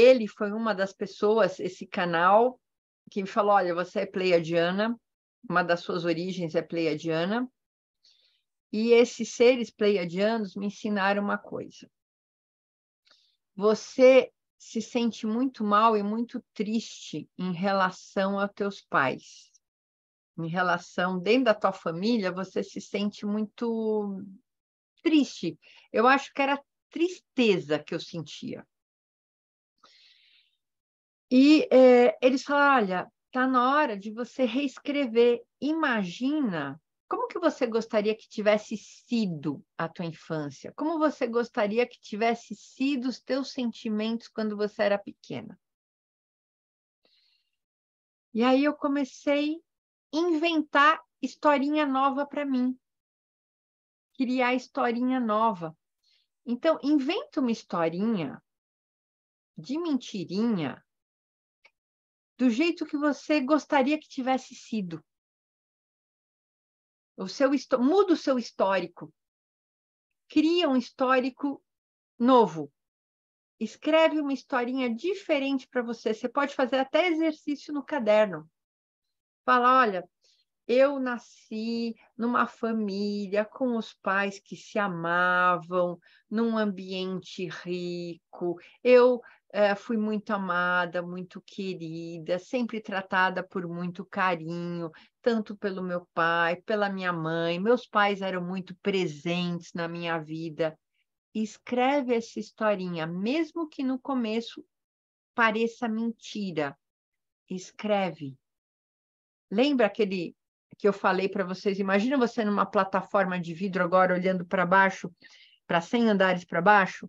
uma das pessoas, esse canal, que me falou, olha, você é pleiadiana, uma das suas origens é pleiadiana, e esses seres pleiadianos me ensinaram uma coisa. Você se sente muito mal e muito triste em relação aos teus pais. Em relação, dentro da tua família, você se sente muito triste. Eu acho que era tristeza que eu sentia. E eles falaram, olha, está na hora de você reescrever. Imagina como que você gostaria que tivesse sido a tua infância? Como você gostaria que tivesse sido os teus sentimentos quando você era pequena? E aí eu comecei a inventar historinha nova para mim. Criar historinha nova. Então, inventa uma historinha de mentirinha do jeito que você gostaria que tivesse sido. Muda o seu histórico. Cria um histórico novo. Escreve uma historinha diferente para você. Você pode fazer até exercício no caderno. Fala, olha, eu nasci numa família com os pais que se amavam, num ambiente rico. Eu fui muito amada, muito querida, sempre tratada por muito carinho, tanto pelo meu pai, pela minha mãe. Meus pais eram muito presentes na minha vida. Escreve essa historinha, mesmo que no começo pareça mentira. Escreve. Lembra aquele que eu falei para vocês? Imagina você numa plataforma de vidro agora olhando para baixo, para 100 andares para baixo.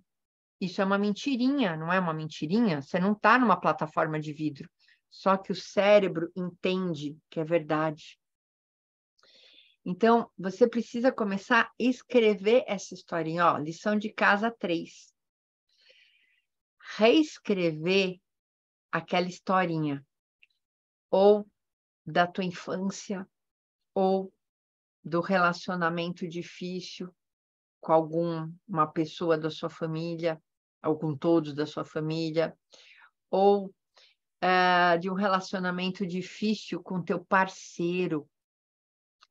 Isso é uma mentirinha, não é uma mentirinha? Você não está numa plataforma de vidro. Só que o cérebro entende que é verdade. Então, você precisa começar a escrever essa historinha. Ó, lição de casa 3. Reescrever aquela historinha. Ou da tua infância, ou do relacionamento difícil com alguma pessoa da sua família, ou com todos da sua família, ou de um relacionamento difícil com teu parceiro.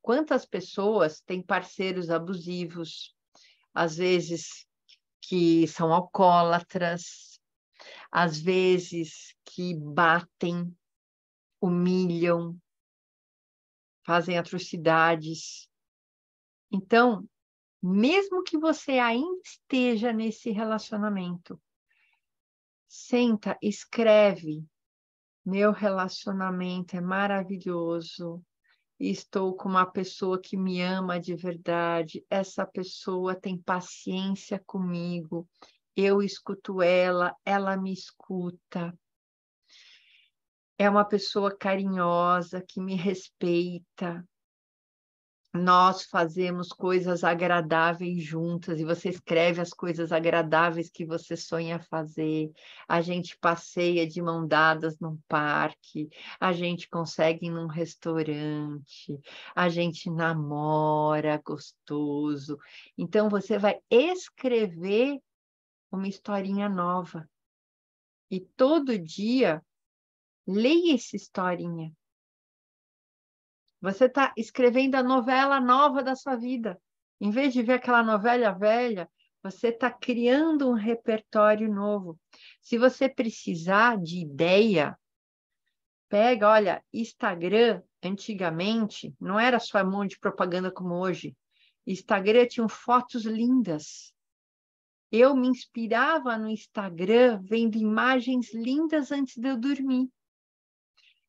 Quantas pessoas têm parceiros abusivos, às vezes que são alcoólatras, às vezes que batem, humilham, fazem atrocidades. Então, mesmo que você ainda esteja nesse relacionamento, senta, escreve. Meu relacionamento é maravilhoso. Estou com uma pessoa que me ama de verdade. Essa pessoa tem paciência comigo. Eu escuto ela, ela me escuta. É uma pessoa carinhosa que me respeita. nós fazemos coisas agradáveis juntas e você escreve as coisas agradáveis que você sonha fazer. A gente passeia de mão dadas num parque, a gente consegue ir num restaurante, a gente namora gostoso. Então você vai escrever uma historinha nova e todo dia leia essa historinha. Você está escrevendo a novela nova da sua vida. Em vez de ver aquela novela velha, você está criando um repertório novo. Se você precisar de ideia, pega, olha, Instagram, antigamente, não era só mão de propaganda como hoje. Instagram tinha fotos lindas. Eu me inspirava no Instagram vendo imagens lindas antes de eu dormir.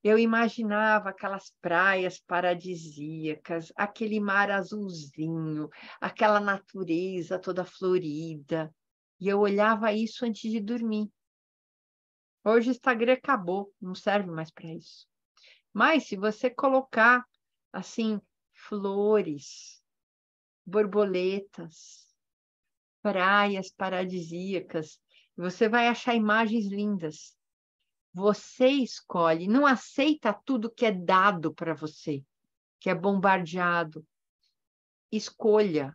Eu imaginava aquelas praias paradisíacas, aquele mar azulzinho, aquela natureza toda florida. E eu olhava isso antes de dormir. Hoje o Instagram acabou, não serve mais para isso. Mas se você colocar, assim, flores, borboletas, praias paradisíacas, você vai achar imagens lindas. Você escolhe, não aceita tudo que é dado para você, que é bombardeado. Escolha.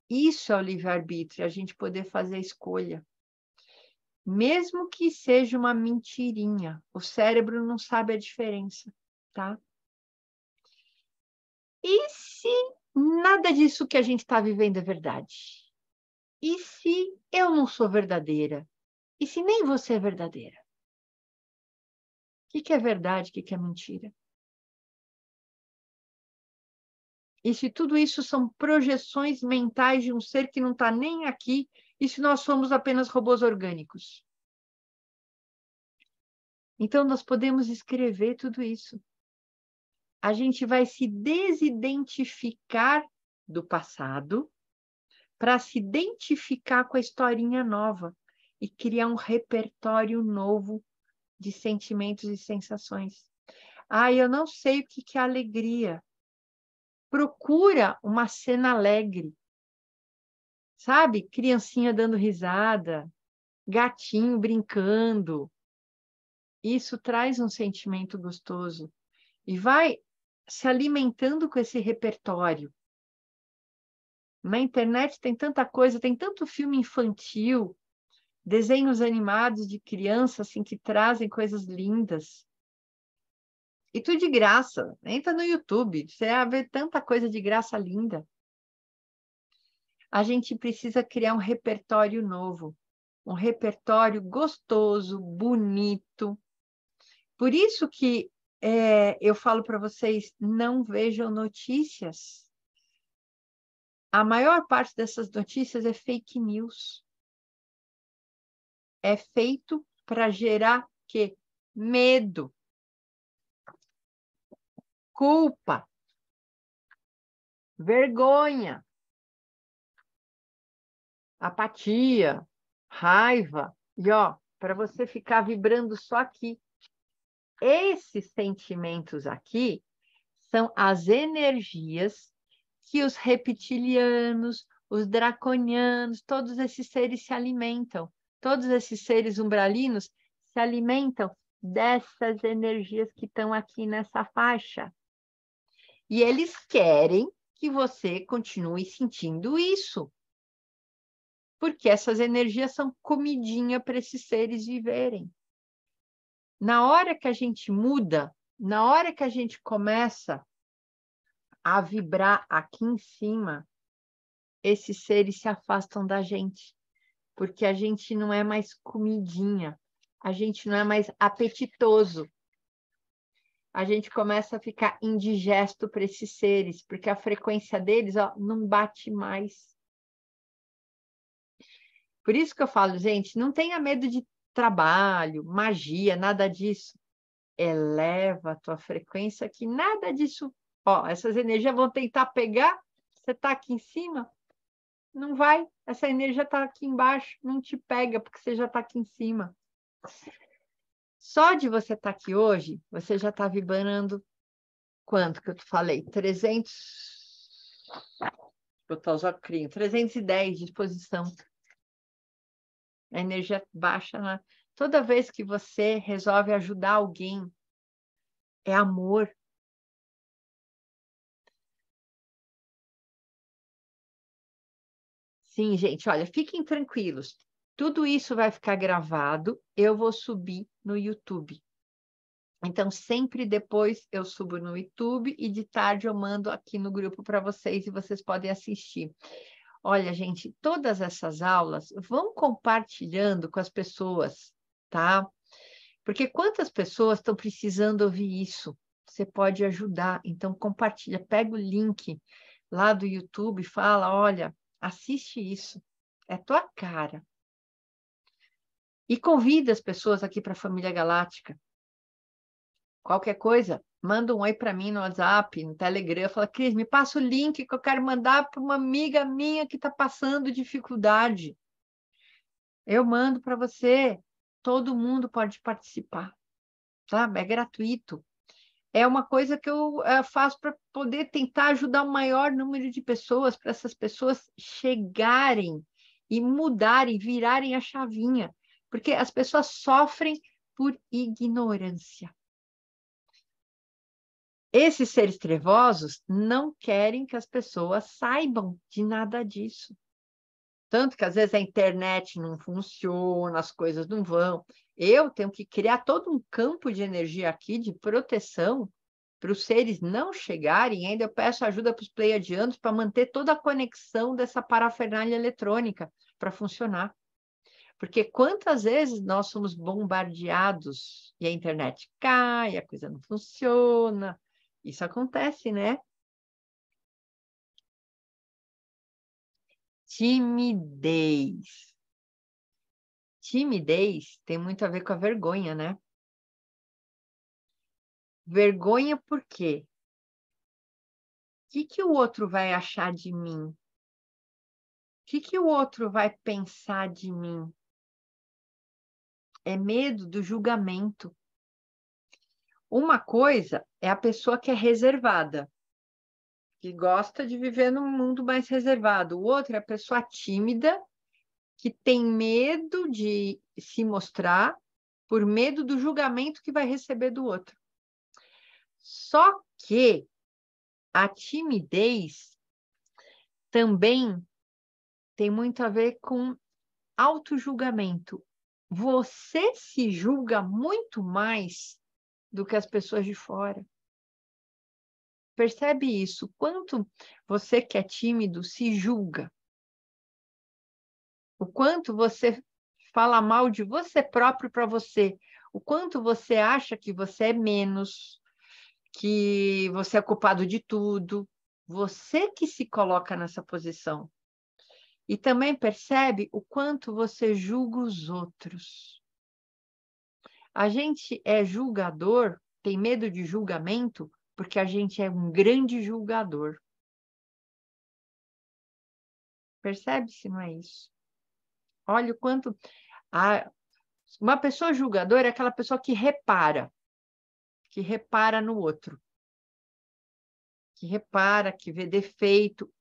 Isso é o livre-arbítrio, a gente poder fazer escolha. Mesmo que seja uma mentirinha, o cérebro não sabe a diferença, tá? E se nada disso que a gente está vivendo é verdade? E se eu não sou verdadeira? E se nem você é verdadeira? O que é verdade, o que é mentira? E se tudo isso são projeções mentais de um ser que não está nem aqui, e se nós somos apenas robôs orgânicos? Então, nós podemos escrever tudo isso. A gente vai se desidentificar do passado para se identificar com a historinha nova e criar um repertório novo de sentimentos e sensações. Ah, eu não sei o que é alegria. Procura uma cena alegre. Sabe? Criancinha dando risada, gatinho brincando. Isso traz um sentimento gostoso. E vai se alimentando com esse repertório. Na internet tem tanta coisa, tem tanto filme infantil, desenhos animados de criança assim, que trazem coisas lindas. E tudo de graça. Entra no YouTube, você vai ver tanta coisa de graça linda. A gente precisa criar um repertório novo. Um repertório gostoso, bonito. Por isso que eu falo para vocês, não vejam notícias. A maior parte dessas notícias é fake news. É feito para gerar quê? Medo, culpa, vergonha, apatia, raiva. E ó, para você ficar vibrando só aqui. Esses sentimentos aqui são as energias que os reptilianos, os draconianos, todos esses seres se alimentam. Todos esses seres umbralinos se alimentam dessas energias que estão aqui nessa faixa. E eles querem que você continue sentindo isso. Porque essas energias são comidinha para esses seres viverem. Na hora que a gente muda, na hora que a gente começa a vibrar aqui em cima, esses seres se afastam da gente, porque a gente não é mais comidinha, a gente não é mais apetitoso. A gente começa a ficar indigesto para esses seres, porque a frequência deles não bate mais. Por isso que eu falo, gente, não tenha medo de trabalho, magia, nada disso. Eleva a tua frequência, que nada disso. Essas energias vão tentar pegar, você está aqui em cima, não vai, essa energia está aqui embaixo, não te pega, porque você já está aqui em cima. Só de você estar aqui hoje, você já está vibrando quanto que eu te falei? 300 botar os óculos, 310 de exposição. A energia baixa, né? Toda vez que você resolve ajudar alguém, é amor. Sim, gente, olha, fiquem tranquilos. Tudo isso vai ficar gravado, eu vou subir no YouTube. Então, sempre depois eu subo no YouTube e de tarde eu mando aqui no grupo para vocês e vocês podem assistir. Olha, gente, todas essas aulas vão compartilhando com as pessoas, tá? Porque quantas pessoas estão precisando ouvir isso? Você pode ajudar. Então, compartilha, pega o link lá do YouTube e fala, olha, assiste isso. É tua cara. E convida as pessoas aqui para a Família Galáctica. Qualquer coisa, manda um oi para mim no WhatsApp, no Telegram, fala, Cris, me passa o link que eu quero mandar para uma amiga minha que está passando dificuldade. Eu mando para você, todo mundo pode participar, sabe? É gratuito. É uma coisa que eu faço para poder tentar ajudar o maior número de pessoas, para essas pessoas chegarem e mudarem, virarem a chavinha, porque as pessoas sofrem por ignorância. Esses seres trevosos não querem que as pessoas saibam de nada disso. Tanto que às vezes a internet não funciona, as coisas não vão. Eu tenho que criar todo um campo de energia aqui de proteção para os seres não chegarem. Ainda eu peço ajuda para os pleiadianos para manter toda a conexão dessa parafernália eletrônica para funcionar. Porque quantas vezes nós somos bombardeados e a internet cai, a coisa não funciona. Isso acontece, né? Timidez. Timidez tem muito a ver com a vergonha, né? Vergonha por quê? O que o outro vai achar de mim? O que o outro vai pensar de mim? É medo do julgamento. Uma coisa é a pessoa que é reservada, que gosta de viver num mundo mais reservado. O outro é a pessoa tímida, que tem medo de se mostrar por medo do julgamento que vai receber do outro. Só que a timidez também tem muito a ver com autojulgamento. Você se julga muito mais do que as pessoas de fora. Percebe isso? Quanto você que é tímido se julga? O quanto você fala mal de você próprio para você? O quanto você acha que você é menos, que você é culpado de tudo? Você que se coloca nessa posição. E também percebe o quanto você julga os outros. A gente é julgador, tem medo de julgamento, porque a gente é um grande julgador. Percebe se não é isso? Olha o quanto... Uma pessoa julgadora é aquela pessoa que repara no outro. Que repara, que vê defeito.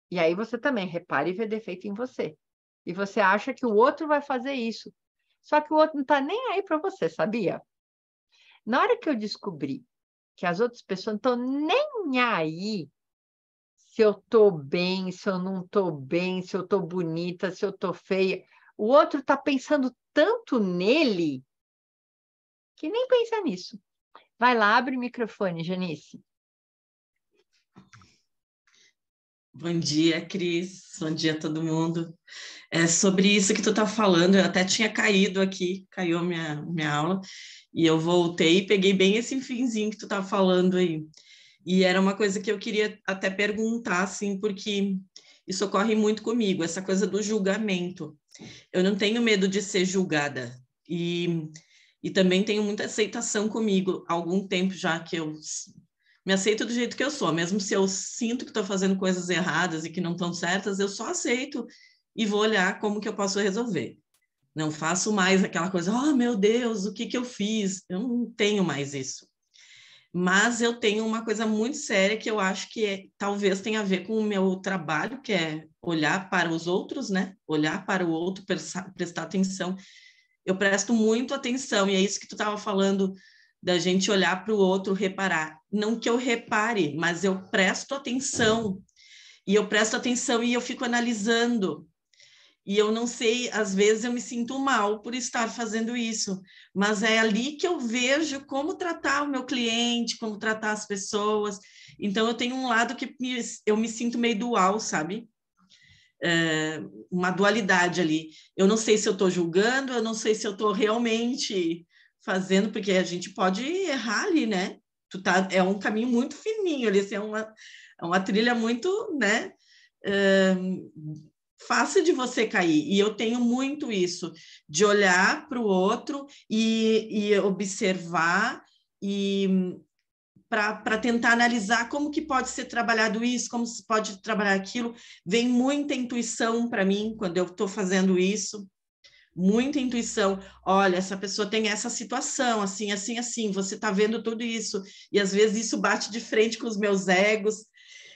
E aí você também repara e vê defeito em você. E você acha que o outro vai fazer isso. Só que o outro não está nem aí para você, sabia? Na hora que eu descobri que as outras pessoas não estão nem aí se eu estou bem, se eu não estou bem, se eu estou bonita, se eu estou feia. O outro está pensando tanto nele que nem pensa nisso. Vai lá, abre o microfone, Janice. Bom dia, Cris. Bom dia a todo mundo. Sobre isso que tu tá falando, eu até tinha caído aqui, caiu minha aula, e eu voltei e peguei bem esse finzinho que tu tá falando aí. E era uma coisa que eu queria até perguntar, assim, porque isso ocorre muito comigo, essa coisa do julgamento. Eu não tenho medo de ser julgada, e também tenho muita aceitação comigo, há algum tempo já que eu me aceito do jeito que eu sou, mesmo se eu sinto que estou fazendo coisas erradas e que não estão certas, eu só aceito e vou olhar como que eu posso resolver. Não faço mais aquela coisa, oh meu Deus, o que eu fiz? Eu não tenho mais isso. Mas eu tenho uma coisa muito séria que eu acho que talvez tenha a ver com o meu trabalho, que é olhar para os outros, né? Olhar para o outro, prestar atenção. Eu presto muito atenção, e é isso que tu estava falando, da gente olhar para o outro, reparar. Não que eu repare, mas eu presto atenção. E eu presto atenção e eu fico analisando. E eu não sei, às vezes eu me sinto mal por estar fazendo isso, mas é ali que eu vejo como tratar o meu cliente, como tratar as pessoas. Então eu tenho um lado que eu me sinto meio dual, sabe? Uma dualidade ali. Eu não sei se eu estou julgando, eu não sei se eu estou realmente fazendo, porque a gente pode errar ali, né? É um caminho muito fininho ali, assim, é uma trilha muito, né? Fácil de você cair. E eu tenho muito isso, de olhar para o outro e observar e para tentar analisar como que pode ser trabalhado isso, como se pode trabalhar aquilo. Vem muita intuição para mim quando eu estou fazendo isso. Muita intuição. Olha, essa pessoa tem essa situação, assim, assim, assim. Você está vendo tudo isso. E às vezes isso bate de frente com os meus egos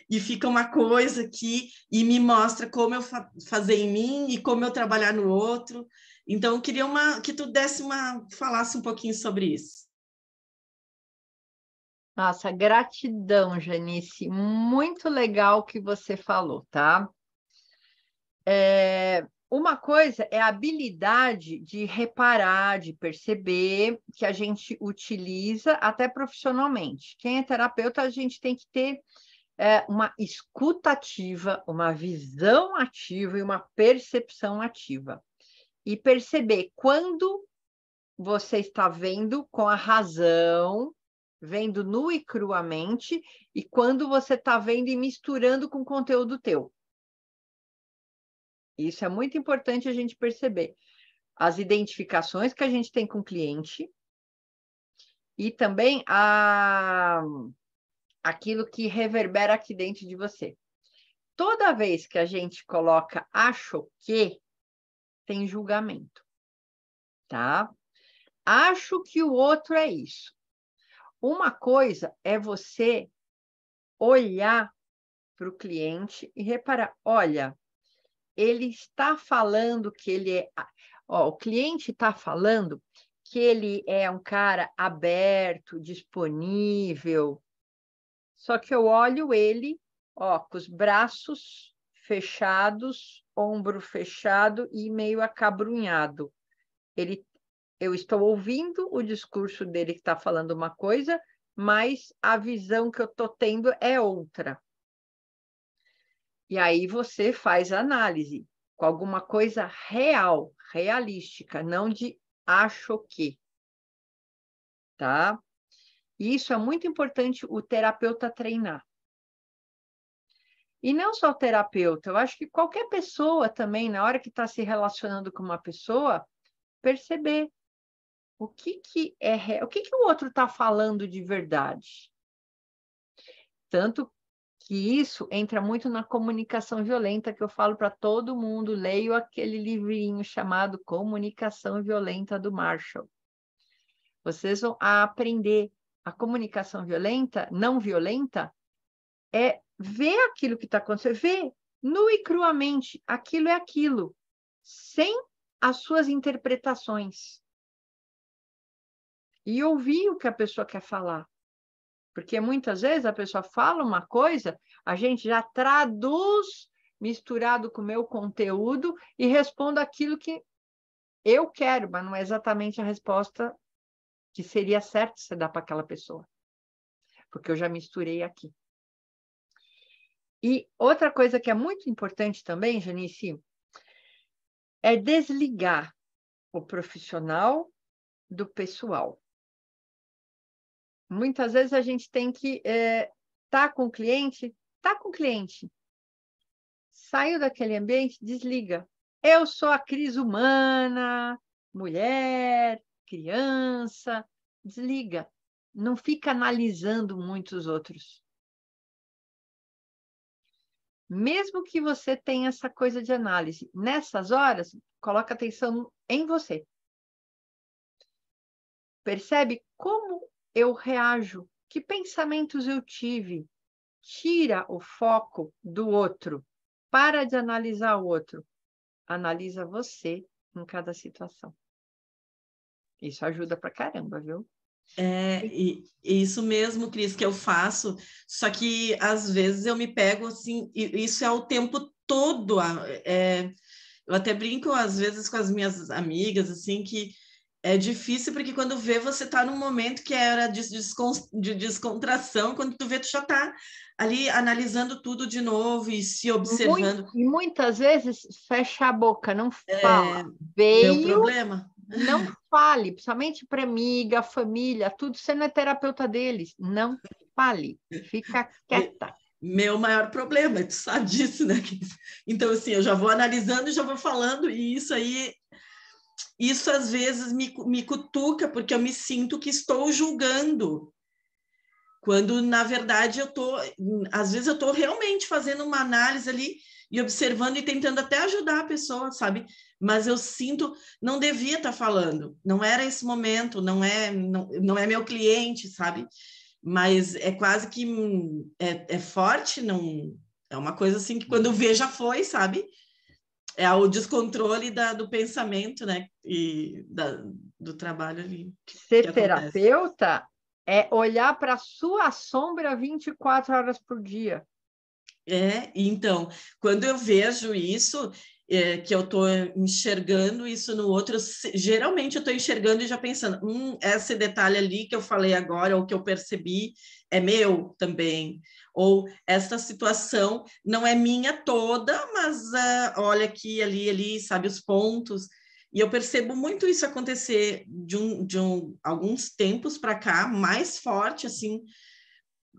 e fica uma coisa aqui e me mostra como eu fazer em mim e como eu trabalhar no outro. Então, eu queria que tu falasse um pouquinho sobre isso. Nossa, gratidão, Janice. Muito legal o que você falou, tá? Uma coisa é a habilidade de reparar, de perceber, que a gente utiliza até profissionalmente. Quem é terapeuta, a gente tem que ter uma escuta ativa, uma visão ativa e uma percepção ativa. E perceber quando você está vendo com a razão, vendo nu e cruamente, e quando você está vendo e misturando com conteúdo teu. Isso é muito importante a gente perceber. As identificações que a gente tem com o cliente e também aquilo que reverbera aqui dentro de você. Toda vez que a gente coloca acho que, tem julgamento, tá? Acho que o outro é isso. Uma coisa é você olhar para o cliente e reparar, olha, ele está falando que ele é... o cliente está falando que ele é um cara aberto, disponível, só que eu olho ele, com os braços fechados, ombro fechado e meio acabrunhado. Eu estou ouvindo o discurso dele que está falando uma coisa, mas a visão que eu estou tendo é outra. E aí você faz análise com alguma coisa real, realística, não de acho que. Tá? E isso é muito importante o terapeuta treinar. E não só o terapeuta, eu acho que qualquer pessoa também, na hora que está se relacionando com uma pessoa, perceber o que o outro está falando de verdade. Tanto que isso entra muito na comunicação violenta, que eu falo para todo mundo, leio aquele livrinho chamado Comunicação Violenta, do Marshall. Vocês vão aprender a comunicação violenta, não violenta, é ver aquilo que está acontecendo, ver nu e cruamente, aquilo é aquilo, sem as suas interpretações. E ouvir o que a pessoa quer falar. Porque muitas vezes a pessoa fala uma coisa, a gente já traduz misturado com o meu conteúdo e respondo aquilo que eu quero, mas não é exatamente a resposta que seria certa você dar para aquela pessoa. Porque eu já misturei aqui. E outra coisa que é muito importante também, Janice, é desligar o profissional do pessoal. Muitas vezes a gente tem que tá com o cliente. Saiu daquele ambiente, desliga. Eu sou a Cris humana, mulher, criança, desliga. Não fica analisando muito os outros. Mesmo que você tenha essa coisa de análise, nessas horas, coloca atenção em você. Percebe como eu reajo Que pensamentos eu tive? Tira o foco do outro. Para de analisar o outro. Analisa você em cada situação. Isso ajuda pra caramba, viu? E isso mesmo, Cris, que eu faço, só que às vezes eu me pego assim, e isso é o tempo todo. Eu até brinco às vezes com as minhas amigas, assim, que é difícil, porque quando vê, você está num momento que era de descontração, quando tu vê, tu já está ali analisando tudo de novo e se observando. E muitas vezes fecha a boca, não fala. Meu Veio, problema. não fale, principalmente para amiga, família, tudo, você não é terapeuta deles. Não fale, fica quieta. Meu maior problema, tu sabe disso, né? Então, assim, eu já vou analisando e já vou falando, e isso aí, isso às vezes me cutuca, porque eu me sinto que estou julgando, quando, na verdade, às vezes eu estou realmente fazendo uma análise ali e observando e tentando até ajudar a pessoa, sabe? Mas eu sinto, não devia estar falando, não era esse momento, não é meu cliente, sabe? Mas é quase que é forte, não é uma coisa assim que quando vê já foi, sabe? É o descontrole do pensamento, né? E do trabalho ali que Ser acontece. terapeuta é olhar para a sua sombra 24 horas por dia. Então, quando eu vejo isso, que eu estou enxergando isso no outro, geralmente eu estou enxergando e já pensando, esse detalhe ali que eu falei agora, ou que eu percebi, é meu também. Ou essa situação não é minha toda, mas olha aqui, ali, sabe, os pontos. E eu percebo muito isso acontecer alguns tempos para cá, mais forte, assim.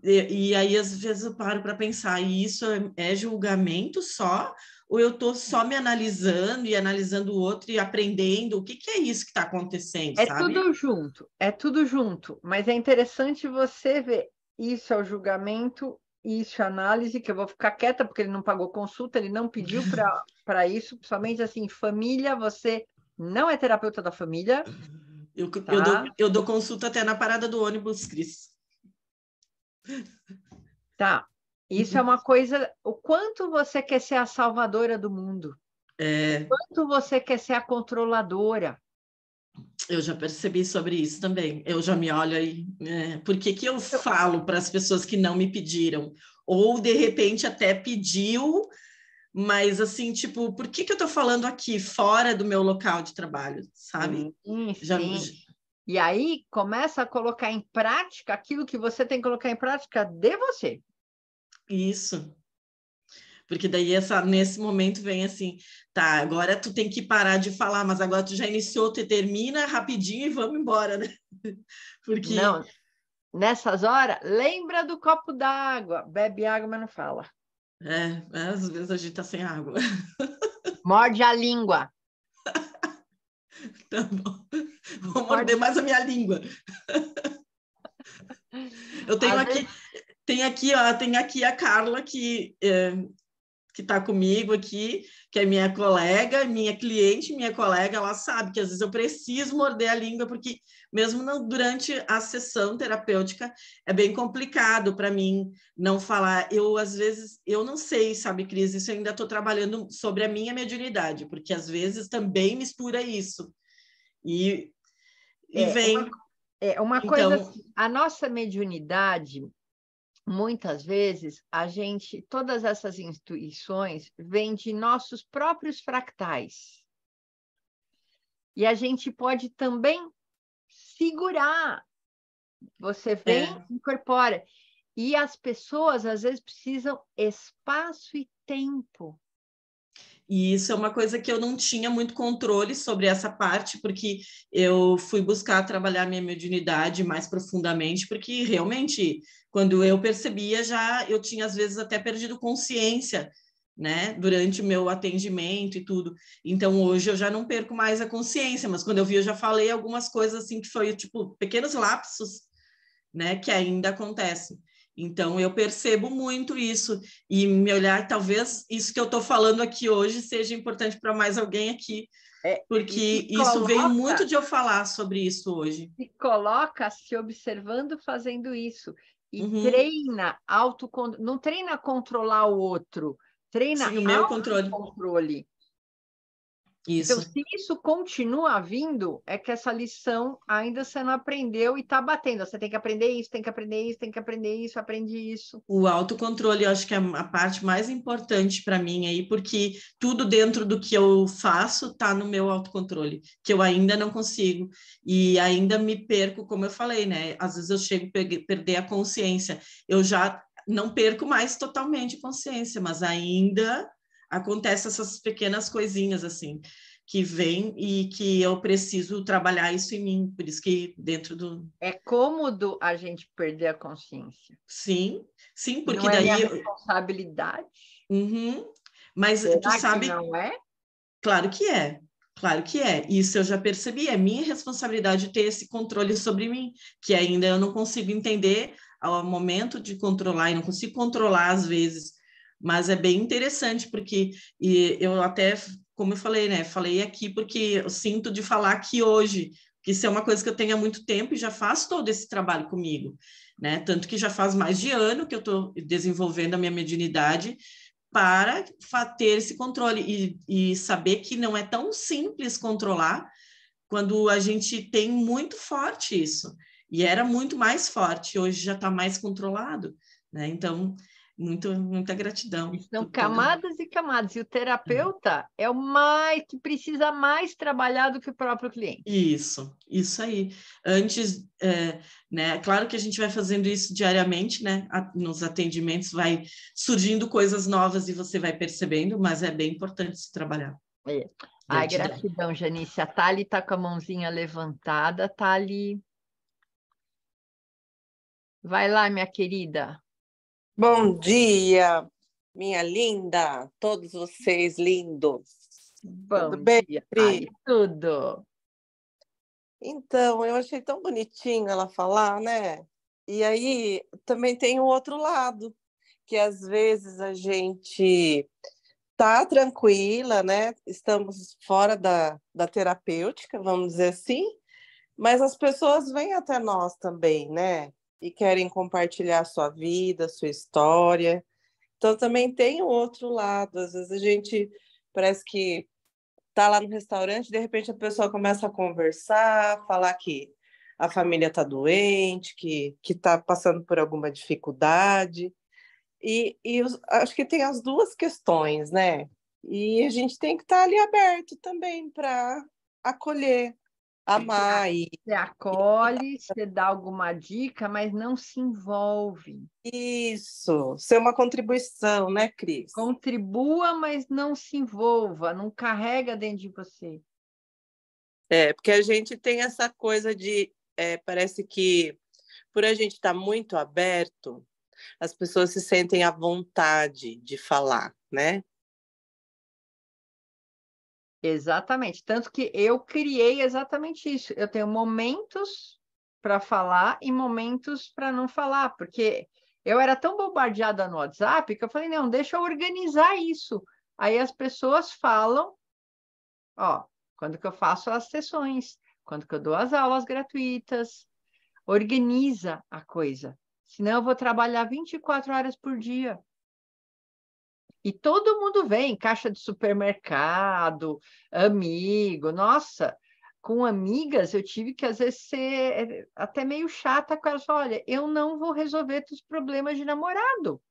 E aí, às vezes, eu paro para pensar, e isso é julgamento só? Ou eu estou só me analisando e analisando o outro e aprendendo? O que é isso que está acontecendo, sabe? É tudo junto, mas é interessante você ver, isso é o julgamento, isso é a análise, que eu vou ficar quieta porque ele não pagou consulta, ele não pediu para isso, principalmente assim, família, você não é terapeuta da família, tá? Eu dou consulta até na parada do ônibus, Cris. Tá. Isso é uma coisa, o quanto você quer ser a salvadora do mundo, o quanto você quer ser a controladora. Eu já percebi sobre isso também. Eu já me olho aí. Por que eu falo para as pessoas que não me pediram? Ou, de repente, até pediu, mas assim, tipo, por que eu estou falando aqui, fora do meu local de trabalho, sabe? Sim. E aí começa a colocar em prática aquilo que você tem que colocar em prática de você. Isso. Porque daí nesse momento vem assim, tá, agora tu tem que parar de falar, mas agora tu já iniciou, tu termina rapidinho e vamos embora, né? Porque... Não, nessas horas, lembra do copo d'água. Bebe água, mas não fala. Às vezes a gente tá sem água. Morde a língua. Tá bom. Vou morder mais a minha língua. Eu tenho aqui, tem aqui a Carla que está comigo aqui, que é minha colega, minha cliente, minha colega, ela sabe que às vezes eu preciso morder a língua, porque mesmo durante a sessão terapêutica é bem complicado para mim não falar. Às vezes, eu não sei, sabe, Cris, isso eu ainda estou trabalhando sobre a minha mediunidade, porque às vezes também mistura isso. E vem. Uma coisa Então, assim, a nossa mediunidade, muitas vezes, todas essas intuições vêm de nossos próprios fractais. E a gente pode também segurar. Você vem, incorpora. E as pessoas, às vezes, precisam espaço e tempo. E isso é uma coisa que eu não tinha muito controle sobre essa parte, porque eu fui buscar trabalhar minha mediunidade mais profundamente, porque realmente, quando eu percebia, eu tinha às vezes até perdido consciência, né, durante o meu atendimento e tudo. Então, hoje eu já não perco mais a consciência, mas quando eu vi, eu já falei algumas coisas assim que foi, tipo, pequenos lapsos, né, que ainda acontecem. Então, eu percebo muito isso, e me olhar, talvez isso que eu estou falando aqui hoje seja importante para mais alguém aqui, porque isso veio muito de eu falar sobre isso hoje. Se coloca se observando fazendo isso, e treina não treina controlar o outro, treina sim, o meu autocontrole. Isso. Então, se isso continua vindo, é que essa lição ainda você não aprendeu e está batendo. Você tem que aprender isso, tem que aprender isso, tem que aprender isso, aprende isso. O autocontrole, eu acho que é a parte mais importante para mim aí, porque tudo dentro do que eu faço está no meu autocontrole, que eu ainda não consigo. E ainda me perco, como eu falei, né? Às vezes eu chego a perder a consciência. Eu já não perco mais totalmente consciência, mas ainda acontecem essas pequenas coisinhas assim que vêm e que eu preciso trabalhar isso em mim, por isso que dentro do... É cômodo a gente perder a consciência. Sim, porque não é daí... minha responsabilidade? Mas Será tu sabe... que não é? Claro que é. Claro que é. Isso eu já percebi. É minha responsabilidade ter esse controle sobre mim, que ainda eu não consigo entender ao momento de controlar, e não consigo controlar às vezes. Mas é bem interessante, porque eu até, como eu falei, né? Falei aqui porque eu sinto de falar aqui hoje, que isso é uma coisa que eu tenho há muito tempo e já faço todo esse trabalho comigo, né? Tanto que já faz mais de ano que eu estou desenvolvendo a minha mediunidade para ter esse controle e saber que não é tão simples controlar quando a gente tem muito forte isso. E era muito mais forte, hoje já está mais controlado, né? Então, muita gratidão. São camadas e camadas. E o terapeuta é o mais que precisa mais trabalhar do que o próprio cliente. Isso aí. Antes, né? Claro que a gente vai fazendo isso diariamente, né? Nos atendimentos vai surgindo coisas novas e você vai percebendo, mas é bem importante se trabalhar. Ai, gratidão, Janice. A Thali está com a mãozinha levantada. Thali, vai lá, minha querida. Bom dia, minha linda, todos vocês lindos. Tudo bem, Thali? Tudo. Então, eu achei tão bonitinho ela falar, né? E aí também tem o outro lado, que às vezes a gente tá tranquila, né? Estamos fora da terapêutica, vamos dizer assim, mas as pessoas vêm até nós também, né? E querem compartilhar a sua vida, a sua história. Então, também tem o outro lado. Às vezes a gente parece que tá lá no restaurante, de repente a pessoa começa a conversar, falar que a família está doente, que está passando por alguma dificuldade. Acho que tem as duas questões, né? E a gente tem que estar ali aberto também para acolher, amar. Você acolhe, você dá alguma dica, mas não se envolve. Isso, ser uma contribuição, né, Cris? Contribua, mas não se envolva, não carrega dentro de você. Porque a gente tem essa coisa de, parece que por a gente estar muito aberto, as pessoas se sentem à vontade de falar, né? Exatamente. Tanto que eu criei exatamente isso. Eu tenho momentos para falar e momentos para não falar, porque eu era tão bombardeada no WhatsApp que eu falei, não, deixa eu organizar isso. Aí as pessoas falam, ó, quando que eu faço as sessões, quando que eu dou as aulas gratuitas, organiza a coisa. Senão eu vou trabalhar 24 horas por dia. E todo mundo vem, caixa de supermercado, amigo. Nossa, com amigas eu tive que, às vezes, ser até meio chata com elas. Olha, eu não vou resolver os problemas de namorado.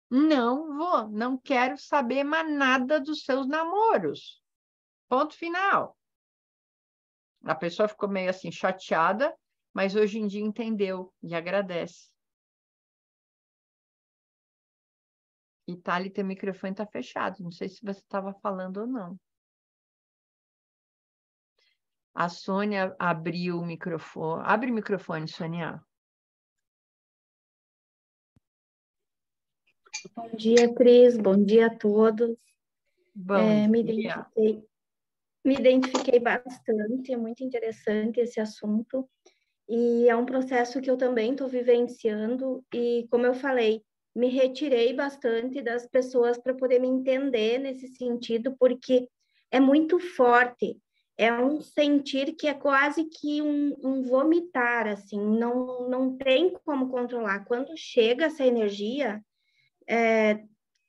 Não vou, não quero saber mais nada dos seus namoros. Ponto final. A pessoa ficou meio assim chateada, mas hoje em dia entendeu e agradece. E Thali, teu microfone está fechado. Não sei se você estava falando ou não. A Sônia abriu o microfone. Abre o microfone, Sônia. Bom dia, Cris. Bom dia a todos. Bom me dia. identifiquei bastante. É muito interessante esse assunto. E é um processo que eu também estou vivenciando e, como eu falei, me retirei bastante das pessoas para poder me entender nesse sentido, porque é muito forte. É um sentir que é quase que um vomitar, assim, não tem como controlar. Quando chega essa energia,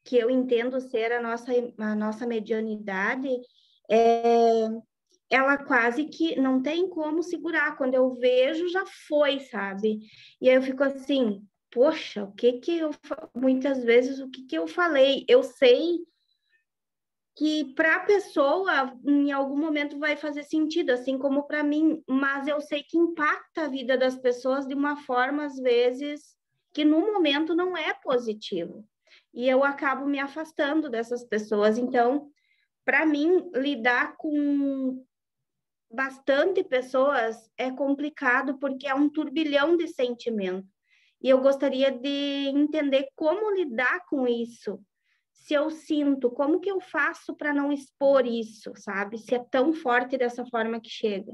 que eu entendo ser a nossa medianidade, é, ela quase que não tem como segurar. Quando eu vejo, já foi, sabe? E aí eu fico assim, poxa, muitas vezes o que que eu falei? Eu sei que para a pessoa em algum momento vai fazer sentido, assim como para mim, mas eu sei que impacta a vida das pessoas de uma forma às vezes que no momento não é positivo. E eu acabo me afastando dessas pessoas. Então, para mim, lidar com bastante pessoas é complicado porque é um turbilhão de sentimentos. E eu gostaria de entender como lidar com isso. Se eu sinto, como que eu faço para não expor isso, sabe? Se é tão forte dessa forma que chega.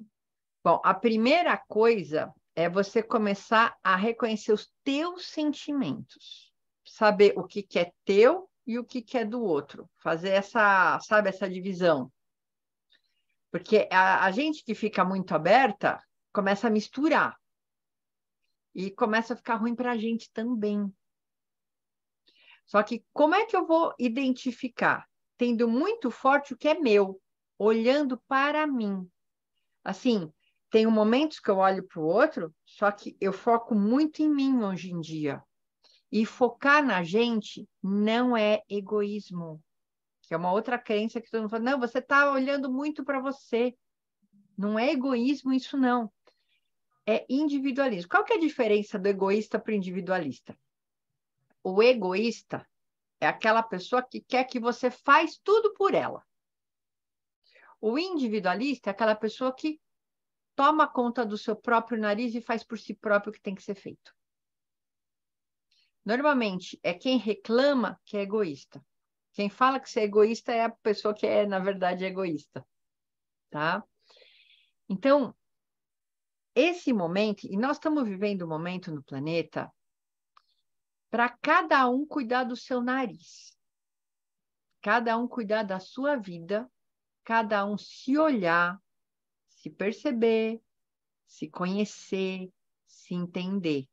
Bom, a primeira coisa é você começar a reconhecer os teus sentimentos. Saber o que é teu e o que é do outro. Fazer essa, sabe, essa divisão. Porque a gente que fica muito aberta começa a misturar. E começa a ficar ruim para a gente também. Só que como é que eu vou identificar? Tendo muito forte o que é meu, olhando para mim. Assim, tem momentos que eu olho para o outro, só que eu foco muito em mim hoje em dia. E focar na gente não é egoísmo, que é uma outra crença que todo mundo fala, não, você está olhando muito para você. Não é egoísmo isso, não. É individualismo. Qual que é a diferença do egoísta para o individualista? O egoísta é aquela pessoa que quer que você faz tudo por ela. O individualista é aquela pessoa que toma conta do seu próprio nariz e faz por si próprio o que tem que ser feito. Normalmente, é quem reclama que é egoísta. Quem fala que você é egoísta é a pessoa que é, na verdade, egoísta. Tá? Então, esse momento, e nós estamos vivendo um momento no planeta para cada um cuidar do seu nariz. Cada um cuidar da sua vida, cada um se olhar, se perceber, se conhecer, se entender.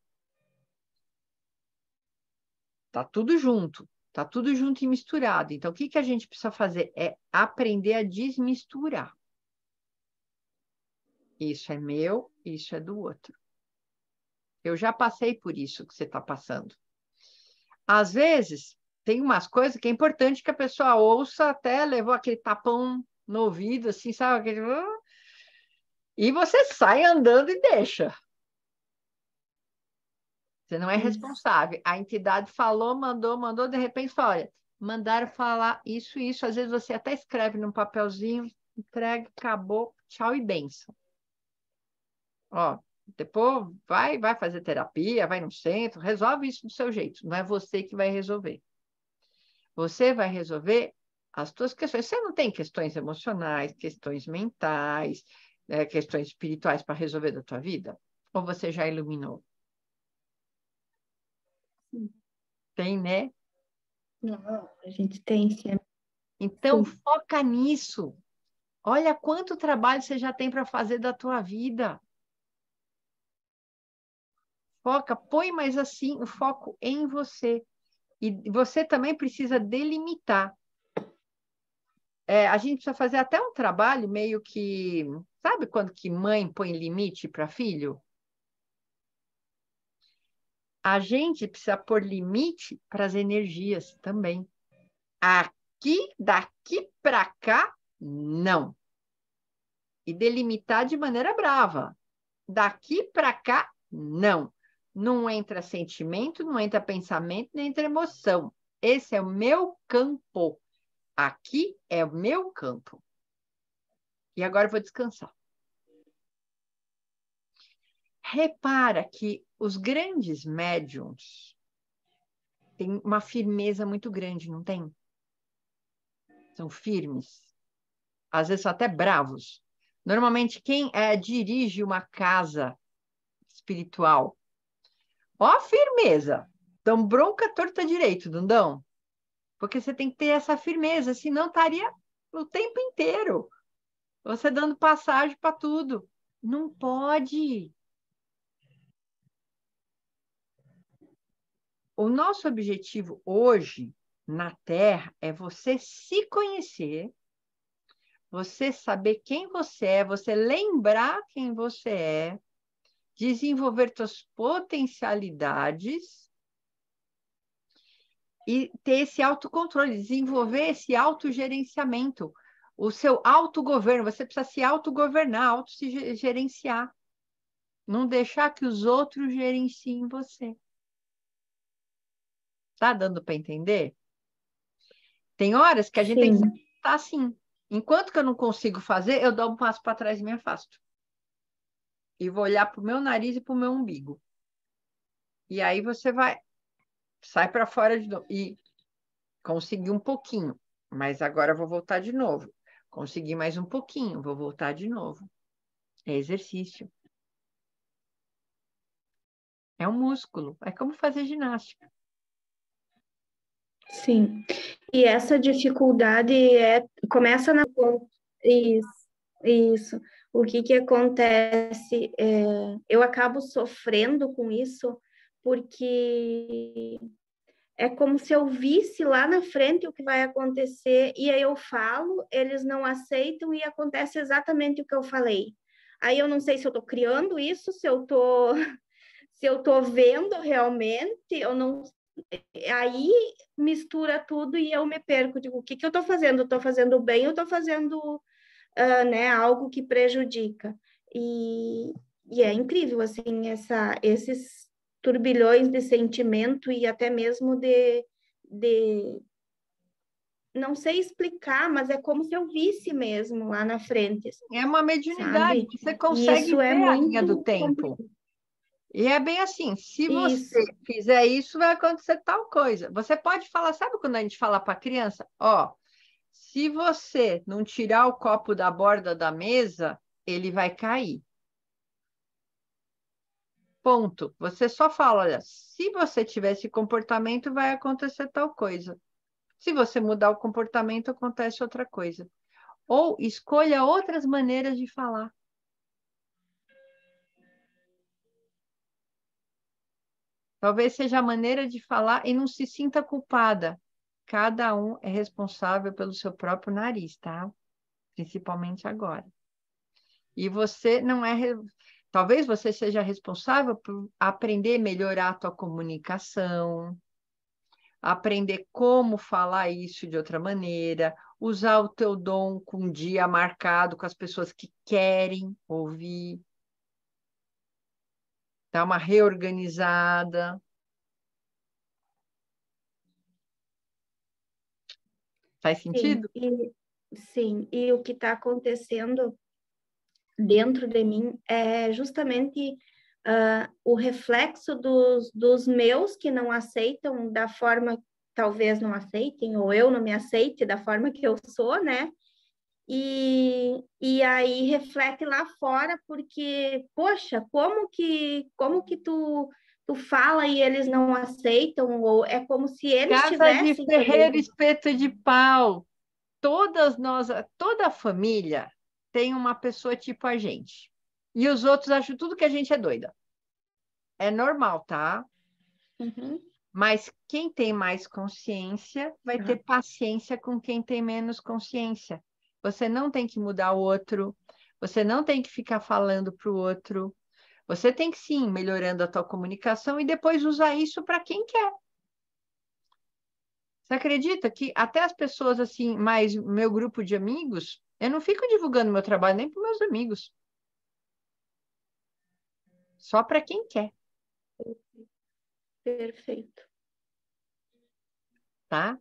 Tá tudo junto e misturado. Então, o que a gente precisa fazer? É aprender a desmisturar. Isso é meu, isso é do outro. Eu já passei por isso que você está passando. Às vezes, tem umas coisas que é importante que a pessoa ouça, até levou aquele tapão no ouvido, assim, sabe? Aquele... E você sai andando e deixa. Você não é responsável. A entidade falou, mandou, de repente fala, olha, mandaram falar isso. Às vezes você até escreve num papelzinho, entrega, acabou, tchau e bênção. Ó, depois vai fazer terapia, vai no centro, resolve isso do seu jeito. Não é você que vai resolver. Você vai resolver as suas questões. Você não tem questões emocionais, questões mentais, questões espirituais para resolver da tua vida? Ou você já iluminou? Tem, né? Não, a gente tem sim. Então, foca nisso. Olha quanto trabalho você já tem para fazer da tua vida. Foca, põe mais assim o foco em você. E você também precisa delimitar. A gente precisa fazer até um trabalho meio que... Sabe quando que mãe põe limite para filho? A gente precisa pôr limite para as energias também. Daqui para cá, não. E delimitar de maneira brava. Daqui para cá, não. Não entra sentimento, não entra pensamento, nem entra emoção. Esse é o meu campo. Aqui é o meu campo. E agora eu vou descansar. Repara que os grandes médiums têm uma firmeza muito grande, não tem? São firmes. Às vezes são até bravos. Normalmente, quem dirige uma casa espiritual. Ó a firmeza. Dão bronca torta direito, não dão? Porque você tem que ter essa firmeza, senão estaria o tempo inteiro você dando passagem para tudo. Não pode. O nosso objetivo hoje na Terra é você se conhecer, você saber quem você é, você lembrar quem você é, desenvolver suas potencialidades e ter esse autocontrole, desenvolver esse autogerenciamento, o seu autogoverno. Você precisa se autogovernar, auto-se gerenciar. Não deixar que os outros gerenciem você. Tá dando para entender? Tem horas que a gente tem que estar assim. Enquanto que eu não consigo fazer, eu dou um passo para trás e me afasto. E vou olhar para o meu nariz e para o meu umbigo. E aí você sai para fora de novo. E consegui um pouquinho, mas agora eu vou voltar de novo. Consegui mais um pouquinho, vou voltar de novo. É exercício. É um músculo. É como fazer ginástica. Sim. E essa dificuldade começa na... Isso. O que acontece? Eu acabo sofrendo com isso porque é como se eu visse lá na frente o que vai acontecer e aí eu falo, eles não aceitam e acontece exatamente o que eu falei. Aí eu não sei se eu estou criando isso, se eu estou vendo realmente, eu não... Aí mistura tudo e eu me perco. Digo, o que eu estou fazendo? Eu estou fazendo bem ou estou fazendo né, algo que prejudica? E é incrível, assim, esses turbilhões de sentimento e até mesmo de não sei explicar, mas é como se eu visse mesmo lá na frente. É uma mediunidade, Sabe? você E consegue isso é ver a linha do muito tempo. complicado. E é bem assim, se você Isso. fizer isso, vai acontecer tal coisa. Você pode falar, sabe quando a gente fala para a criança? Ó, se você não tirar o copo da borda da mesa, ele vai cair. Ponto. Você só fala, olha, se você tiver esse comportamento, vai acontecer tal coisa. Se você mudar o comportamento, acontece outra coisa. Ou escolha outras maneiras de falar. Talvez seja a maneira de falar e não se sinta culpada. Cada um é responsável pelo seu próprio nariz, tá? Principalmente agora. E você não é... Talvez você seja responsável por aprender a melhorar a tua comunicação, aprender como falar isso de outra maneira, usar o teu dom com um dia marcado com as pessoas que querem ouvir, dar uma reorganizada. Faz sentido? Sim, e o que está acontecendo dentro de mim é justamente o reflexo dos meus que não aceitam da forma, talvez não aceitem, ou eu não me aceite da forma que eu sou, né? E aí reflete lá fora, porque, poxa, como que tu fala e eles não aceitam, ou é como se eles Casa de tivessem ferreiro, também. espeto de pau. Todas nós, toda a família tem uma pessoa tipo a gente. E os outros acham tudo que a gente é doida. É normal, tá? Uhum. Mas quem tem mais consciência vai ter paciência com quem tem menos consciência. Você não tem que mudar o outro, você não tem que ficar falando para o outro. Você tem que sim, melhorando a tua comunicação e depois usar isso para quem quer. Você acredita que até as pessoas assim, mais meu grupo de amigos, eu não fico divulgando meu trabalho nem para meus amigos. Só para quem quer, Perfeito. tá?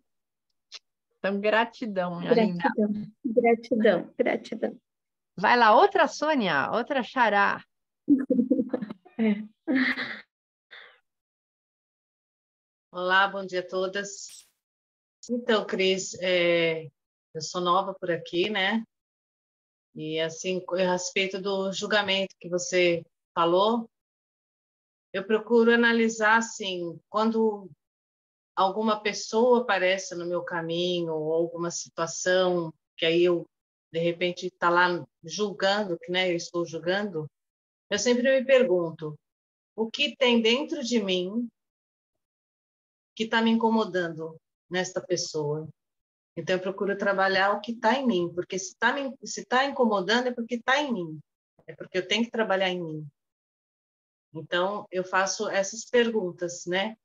Então, gratidão, minha linda. Gratidão. Vai lá, outra Sônia, outra Xará. É. Olá, bom dia a todas. Então, Cris, eu sou nova por aqui, né? E assim, a respeito do julgamento que você falou, eu procuro analisar, assim, quando alguma pessoa aparece no meu caminho, ou alguma situação, que aí eu, de repente, está lá julgando, que né, eu estou julgando, eu sempre me pergunto, o que tem dentro de mim que está me incomodando nesta pessoa? Então, eu procuro trabalhar o que está em mim, porque se tá incomodando é porque está em mim, é porque eu tenho que trabalhar em mim. Então, eu faço essas perguntas, né?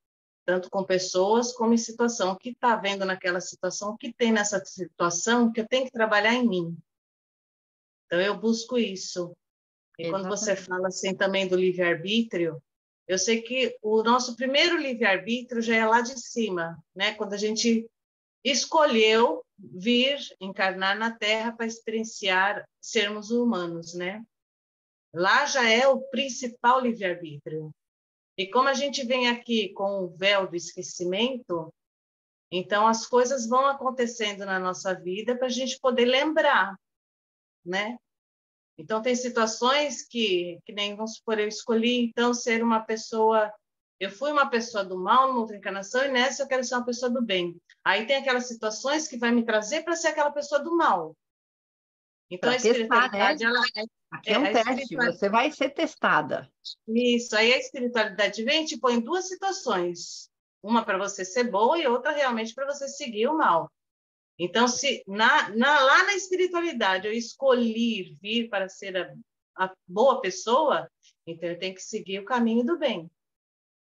Tanto com pessoas como em situação. O que está vendo naquela situação? O que tem nessa situação que eu tenho que trabalhar em mim? Então, eu busco isso. E quando você fala assim também do livre-arbítrio, eu sei que o nosso primeiro livre-arbítrio já é lá de cima, né? Quando a gente escolheu vir encarnar na Terra para experienciar sermos humanos, né? Lá já é o principal livre-arbítrio. E como a gente vem aqui com o véu do esquecimento, então as coisas vão acontecendo na nossa vida para a gente poder lembrar, né? Então tem situações que nem, vamos supor, eu escolhi então ser uma pessoa, eu fui uma pessoa do mal numa outra encarnação e nessa eu quero ser uma pessoa do bem. Aí tem aquelas situações que vai me trazer para ser aquela pessoa do mal. Então Para a testar, né? espiritualidade, ela Aqui é um a teste, você vai ser testada. Isso, aí a espiritualidade vem e te põe em duas situações. Uma para você ser boa e outra realmente para você seguir o mal. Então, se lá na espiritualidade eu escolhi vir para ser a boa pessoa, então eu tenho que seguir o caminho do bem.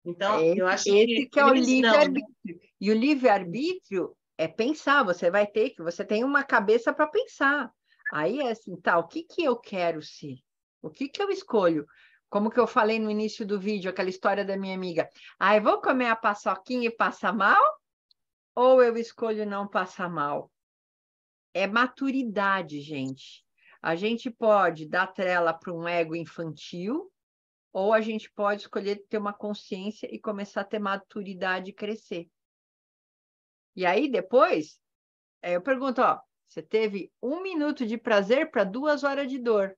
Então, eu acho Esse que é o eles dão, né? livre-arbítrio. E o livre-arbítrio é pensar, você tem uma cabeça para pensar. Aí é assim, tá, o que que eu quero ser? O que que eu escolho? Como que eu falei no início do vídeo, aquela história da minha amiga. Ah, eu vou comer a paçoquinha e passar mal? Ou eu escolho não passar mal? É maturidade, gente. A gente pode dar trela para um ego infantil, ou a gente pode escolher ter uma consciência e começar a ter maturidade e crescer. E aí, depois, eu pergunto, ó, você teve 1 minuto de prazer para 2 horas de dor.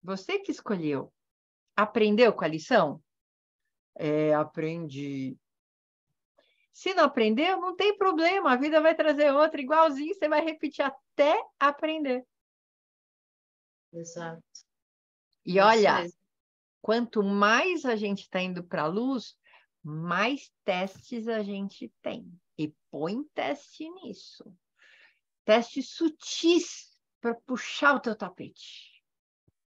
Você que escolheu. Aprendeu com a lição? Aprendi. Se não aprendeu, não tem problema, a vida vai trazer outra igualzinho, você vai repetir até aprender. Exato. E olha, quanto mais a gente está indo para a luz, mais testes a gente tem. E põe teste nisso. Testes sutis para puxar o teu tapete.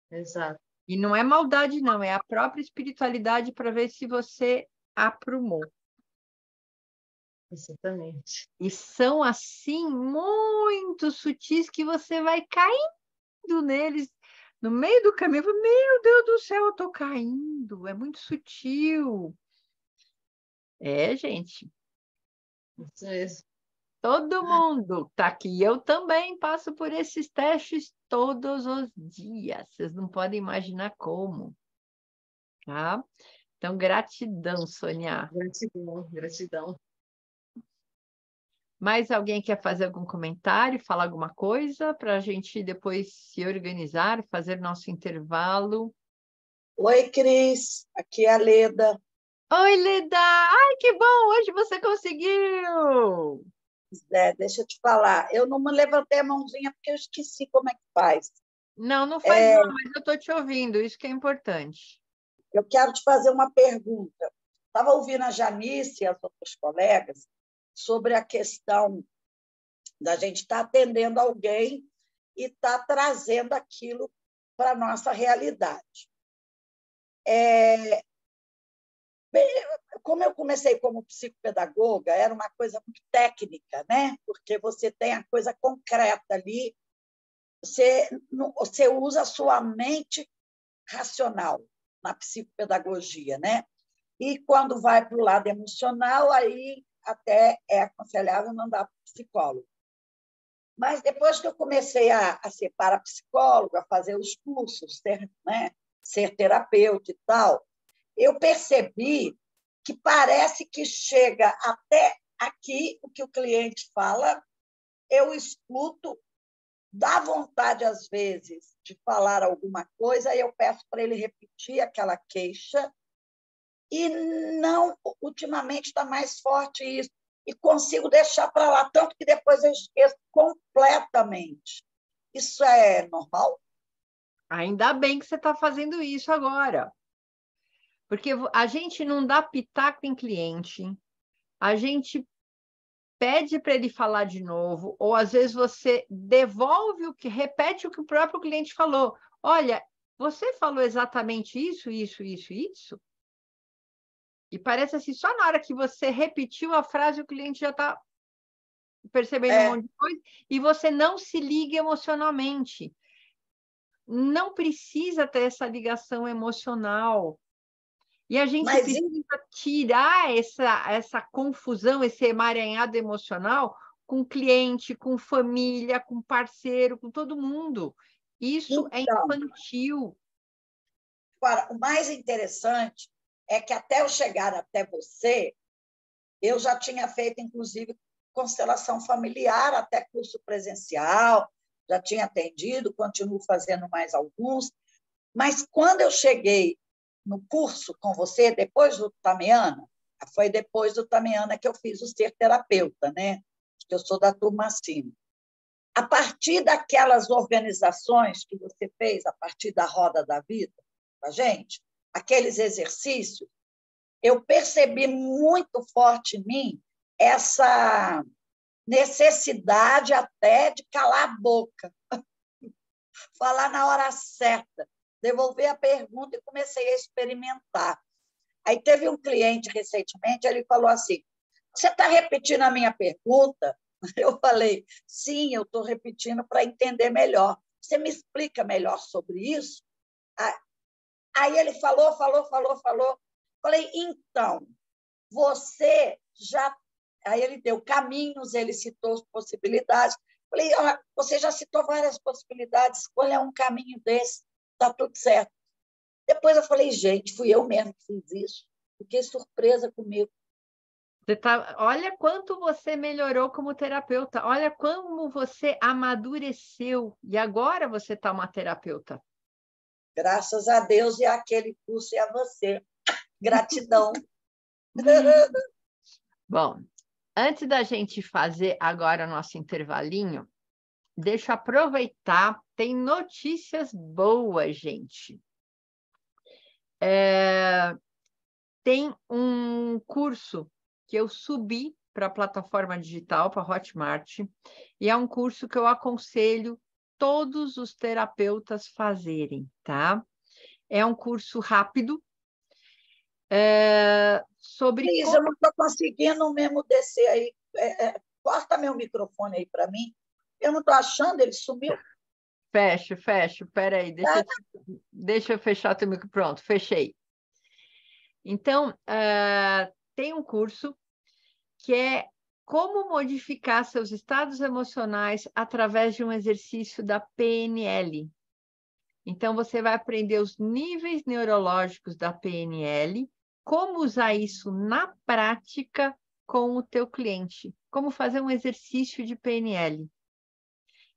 Exato. E não é maldade, não. É a própria espiritualidade para ver se você aprumou. Exatamente. E são, assim, muito sutis que você vai caindo neles. No meio do caminho, meu Deus do céu, eu estou caindo. É muito sutil. Gente. Isso mesmo. Todo mundo tá aqui. Eu também passo por esses testes todos os dias. Vocês não podem imaginar como. Tá? Então, gratidão, Sônia. Gratidão, gratidão. Mais alguém quer fazer algum comentário, falar alguma coisa para a gente depois se organizar, fazer nosso intervalo? Oi, Cris. Aqui é a Leda. Oi, Leda! Ai, que bom! Hoje você conseguiu! Deixa eu te falar. Eu não me levantei a mãozinha porque eu esqueci como é que faz. Não faz mal, mas eu estou te ouvindo. Isso que é importante. Eu quero te fazer uma pergunta. Estava ouvindo a Janice e as outras colegas sobre a questão da gente estar atendendo alguém e estar trazendo aquilo para a nossa realidade. Como eu comecei como psicopedagoga, era uma coisa muito técnica, né? Porque você tem a coisa concreta ali, você usa a sua mente racional na psicopedagogia, né? E quando vai para o lado emocional, aí até é aconselhável mandar para o psicólogo. Mas depois que eu comecei a ser parapsicóloga, a fazer os cursos, ser terapeuta e tal, eu percebi que parece que chega até aqui o que o cliente fala, eu escuto dá vontade, às vezes, de falar alguma coisa, aí eu peço para ele repetir aquela queixa, e não, ultimamente está mais forte isso, e consigo deixar para lá, tanto que depois eu esqueço completamente. Isso é normal? Ainda bem que você está fazendo isso agora. Porque a gente não dá pitaco em cliente, a gente pede para ele falar de novo, ou às vezes você devolve repete o que o próprio cliente falou. Olha, você falou exatamente isso, isso, isso, isso? E parece assim, só na hora que você repetiu a frase, o cliente já está percebendo um monte de coisa, e você não se liga emocionalmente. Não precisa ter essa ligação emocional. E a gente precisa tirar essa confusão, esse emaranhado emocional com cliente, com família, com parceiro, com todo mundo. Isso é infantil. Agora, o mais interessante é que até eu chegar até você, eu já tinha feito, inclusive, constelação familiar, até curso presencial, já tinha atendido, continuo fazendo mais alguns, mas quando eu cheguei no curso com você, depois do Tamiana, foi depois do Tamiana que eu fiz o ser terapeuta, né? Eu sou da turma acima. A partir daquelas organizações que você fez, a partir da Roda da Vida, a gente, aqueles exercícios, eu percebi muito forte em mim essa necessidade até de calar a boca, falar na hora certa, devolver a pergunta e comecei a experimentar. Aí teve um cliente recentemente, ele falou assim, você está repetindo a minha pergunta? Eu falei, sim, eu estou repetindo para entender melhor. Você me explica melhor sobre isso? Aí ele falou. Falei, então, você já... Aí ele deu caminhos, ele citou possibilidades. Falei, você já citou várias possibilidades, escolha um caminho desse, está tudo certo. Depois eu falei, gente, fui eu mesmo que fiz isso. Fiquei surpresa comigo. Olha quanto você melhorou como terapeuta, olha como você amadureceu, e agora você está uma terapeuta. Graças a Deus e àquele curso e a você. Gratidão. Bom, antes da gente fazer agora o nosso intervalinho, deixa eu aproveitar, tem notícias boas, gente. Tem um curso que eu subi para a plataforma digital, para a Hotmart, e é um curso que eu aconselho todos os terapeutas fazerem, tá? É um curso rápido, sobre... Cris, eu não estou conseguindo mesmo descer aí. Corta meu microfone aí para mim. Eu não estou achando, ele sumiu. Fecho. Peraí, deixa eu fechar o teu microfone. Pronto, fechei. Então, tem um curso que é como modificar seus estados emocionais através de um exercício da PNL. Então, você vai aprender os níveis neurológicos da PNL, como usar isso na prática com o teu cliente, como fazer um exercício de PNL.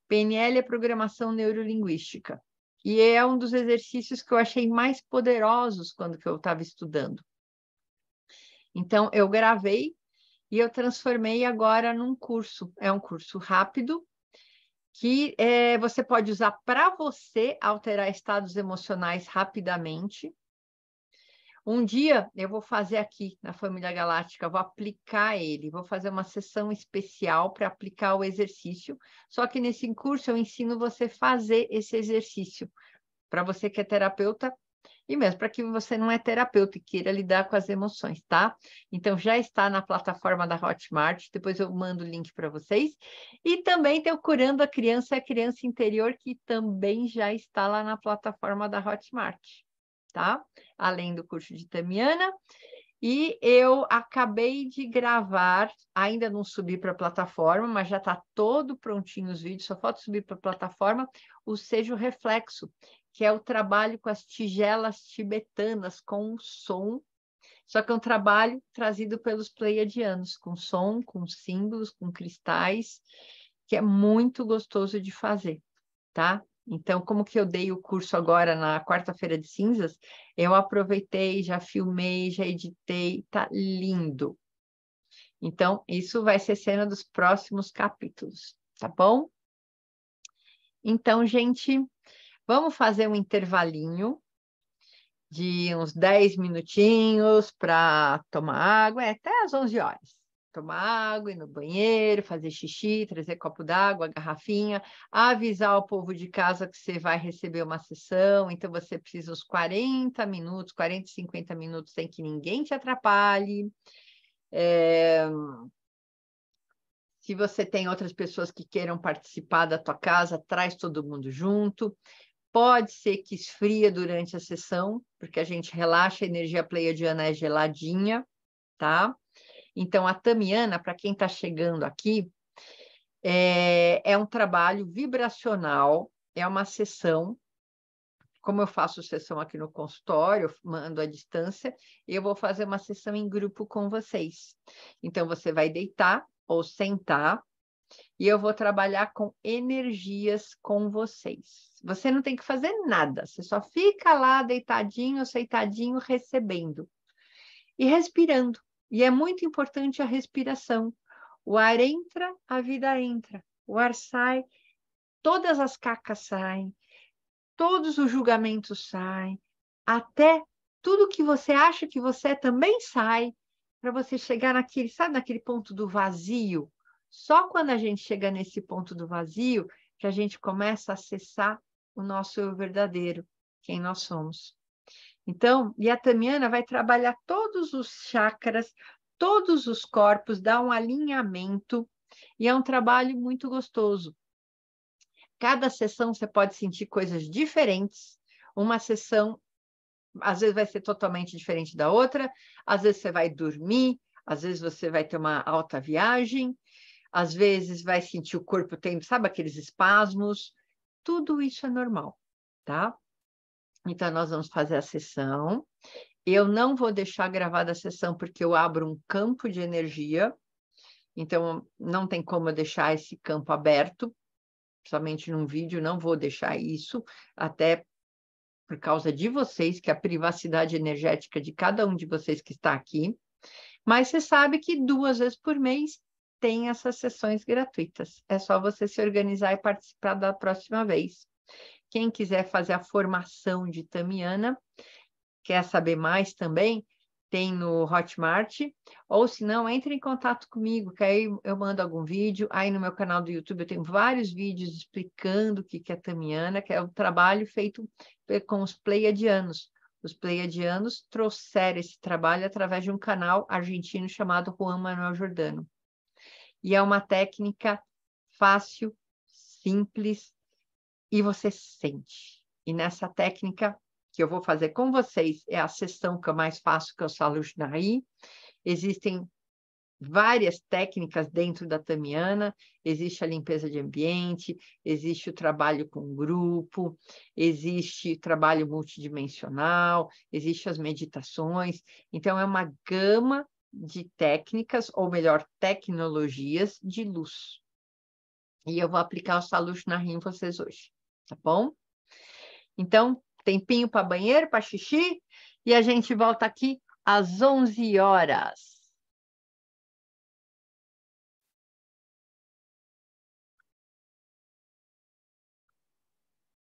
PNL é programação neurolinguística, e é um dos exercícios que eu achei mais poderosos quando que eu estava estudando. Então, eu gravei e eu transformei agora num curso. É um curso rápido, que você pode usar para você alterar estados emocionais rapidamente. Um dia eu vou fazer aqui na Família Galáctica, vou aplicar ele, vou fazer uma sessão especial para aplicar o exercício, só que nesse curso eu ensino você a fazer esse exercício, para você que é terapeuta, e mesmo para que você não é terapeuta e queira lidar com as emoções, tá? Então, já está na plataforma da Hotmart, depois eu mando o link para vocês. E também tem o Curando a Criança Interior, que também já está lá na plataforma da Hotmart, tá? Além do curso de Tamiana. E eu acabei de gravar, ainda não subi para a plataforma, mas já está todo prontinho os vídeos, só falta subir para a plataforma, o Seja o Reflexo, que é o trabalho com as tigelas tibetanas, com som, só que é um trabalho trazido pelos pleiadianos, com som, com símbolos, com cristais, que é muito gostoso de fazer, tá? Então, como que eu dei o curso agora na quarta-feira de cinzas, eu aproveitei, já filmei, já editei, tá lindo. Então, isso vai ser cena dos próximos capítulos, tá bom? Então, gente, vamos fazer um intervalinho de uns 10 minutinhos para tomar água, até às 11 horas. Tomar água, ir no banheiro, fazer xixi, trazer copo d'água, garrafinha, avisar o povo de casa que você vai receber uma sessão, então você precisa uns 40 minutos, 40, 50 minutos sem que ninguém te atrapalhe. Se você tem outras pessoas que queiram participar da tua casa, traz todo mundo junto. Pode ser que esfria durante a sessão, porque a gente relaxa, a energia pleiadiana é geladinha, tá? Então, a Tamiana, para quem está chegando aqui, é um trabalho vibracional, é uma sessão, como eu faço sessão aqui no consultório, eu mando à distância, eu vou fazer uma sessão em grupo com vocês. Então, você vai deitar ou sentar, e eu vou trabalhar com energias com vocês. Você não tem que fazer nada, você só fica lá deitadinho, sentadinho, recebendo e respirando. E é muito importante a respiração. O ar entra, a vida entra. O ar sai, todas as cacas saem, todos os julgamentos saem, até tudo que você acha que você é também sai, para você chegar naquele, sabe, naquele ponto do vazio. Só quando a gente chega nesse ponto do vazio que a gente começa a acessar o nosso eu verdadeiro, quem nós somos. Então, e a Tamiana vai trabalhar todos os chakras, todos os corpos, dar um alinhamento, e é um trabalho muito gostoso. Cada sessão você pode sentir coisas diferentes. Uma sessão, às vezes, vai ser totalmente diferente da outra, às vezes você vai dormir, às vezes você vai ter uma alta viagem, às vezes vai sentir o corpo tendo, sabe, aqueles espasmos. Tudo isso é normal, tá? Então, nós vamos fazer a sessão. Eu não vou deixar gravada a sessão porque eu abro um campo de energia. Então, não tem como eu deixar esse campo aberto, somente num vídeo, não vou deixar isso, até por causa de vocês, que a privacidade energética de cada um de vocês que está aqui. Mas você sabe que 2 vezes por mês tem essas sessões gratuitas. É só você se organizar e participar da próxima vez. Quem quiser fazer a formação de Tamiana, quer saber mais também, tem no Hotmart, ou se não, entre em contato comigo, que aí eu mando algum vídeo. Aí no meu canal do YouTube eu tenho vários vídeos explicando o que é Tamiana, que é um trabalho feito com os pleiadianos. Os pleiadianos trouxeram esse trabalho através de um canal argentino chamado Juan Manuel Giordano. E é uma técnica fácil, simples, e você sente. E nessa técnica que eu vou fazer com vocês, é a sessão que eu mais faço, que é o Salush Nari. Existem várias técnicas dentro da Tamiana, existe a limpeza de ambiente, existe o trabalho com grupo, existe trabalho multidimensional, existe as meditações. Então, é uma gama de técnicas, ou melhor, tecnologias de luz. E eu vou aplicar o Salush Nari em vocês hoje, tá bom? Então, tempinho para banheiro, para xixi, e a gente volta aqui às 11 horas.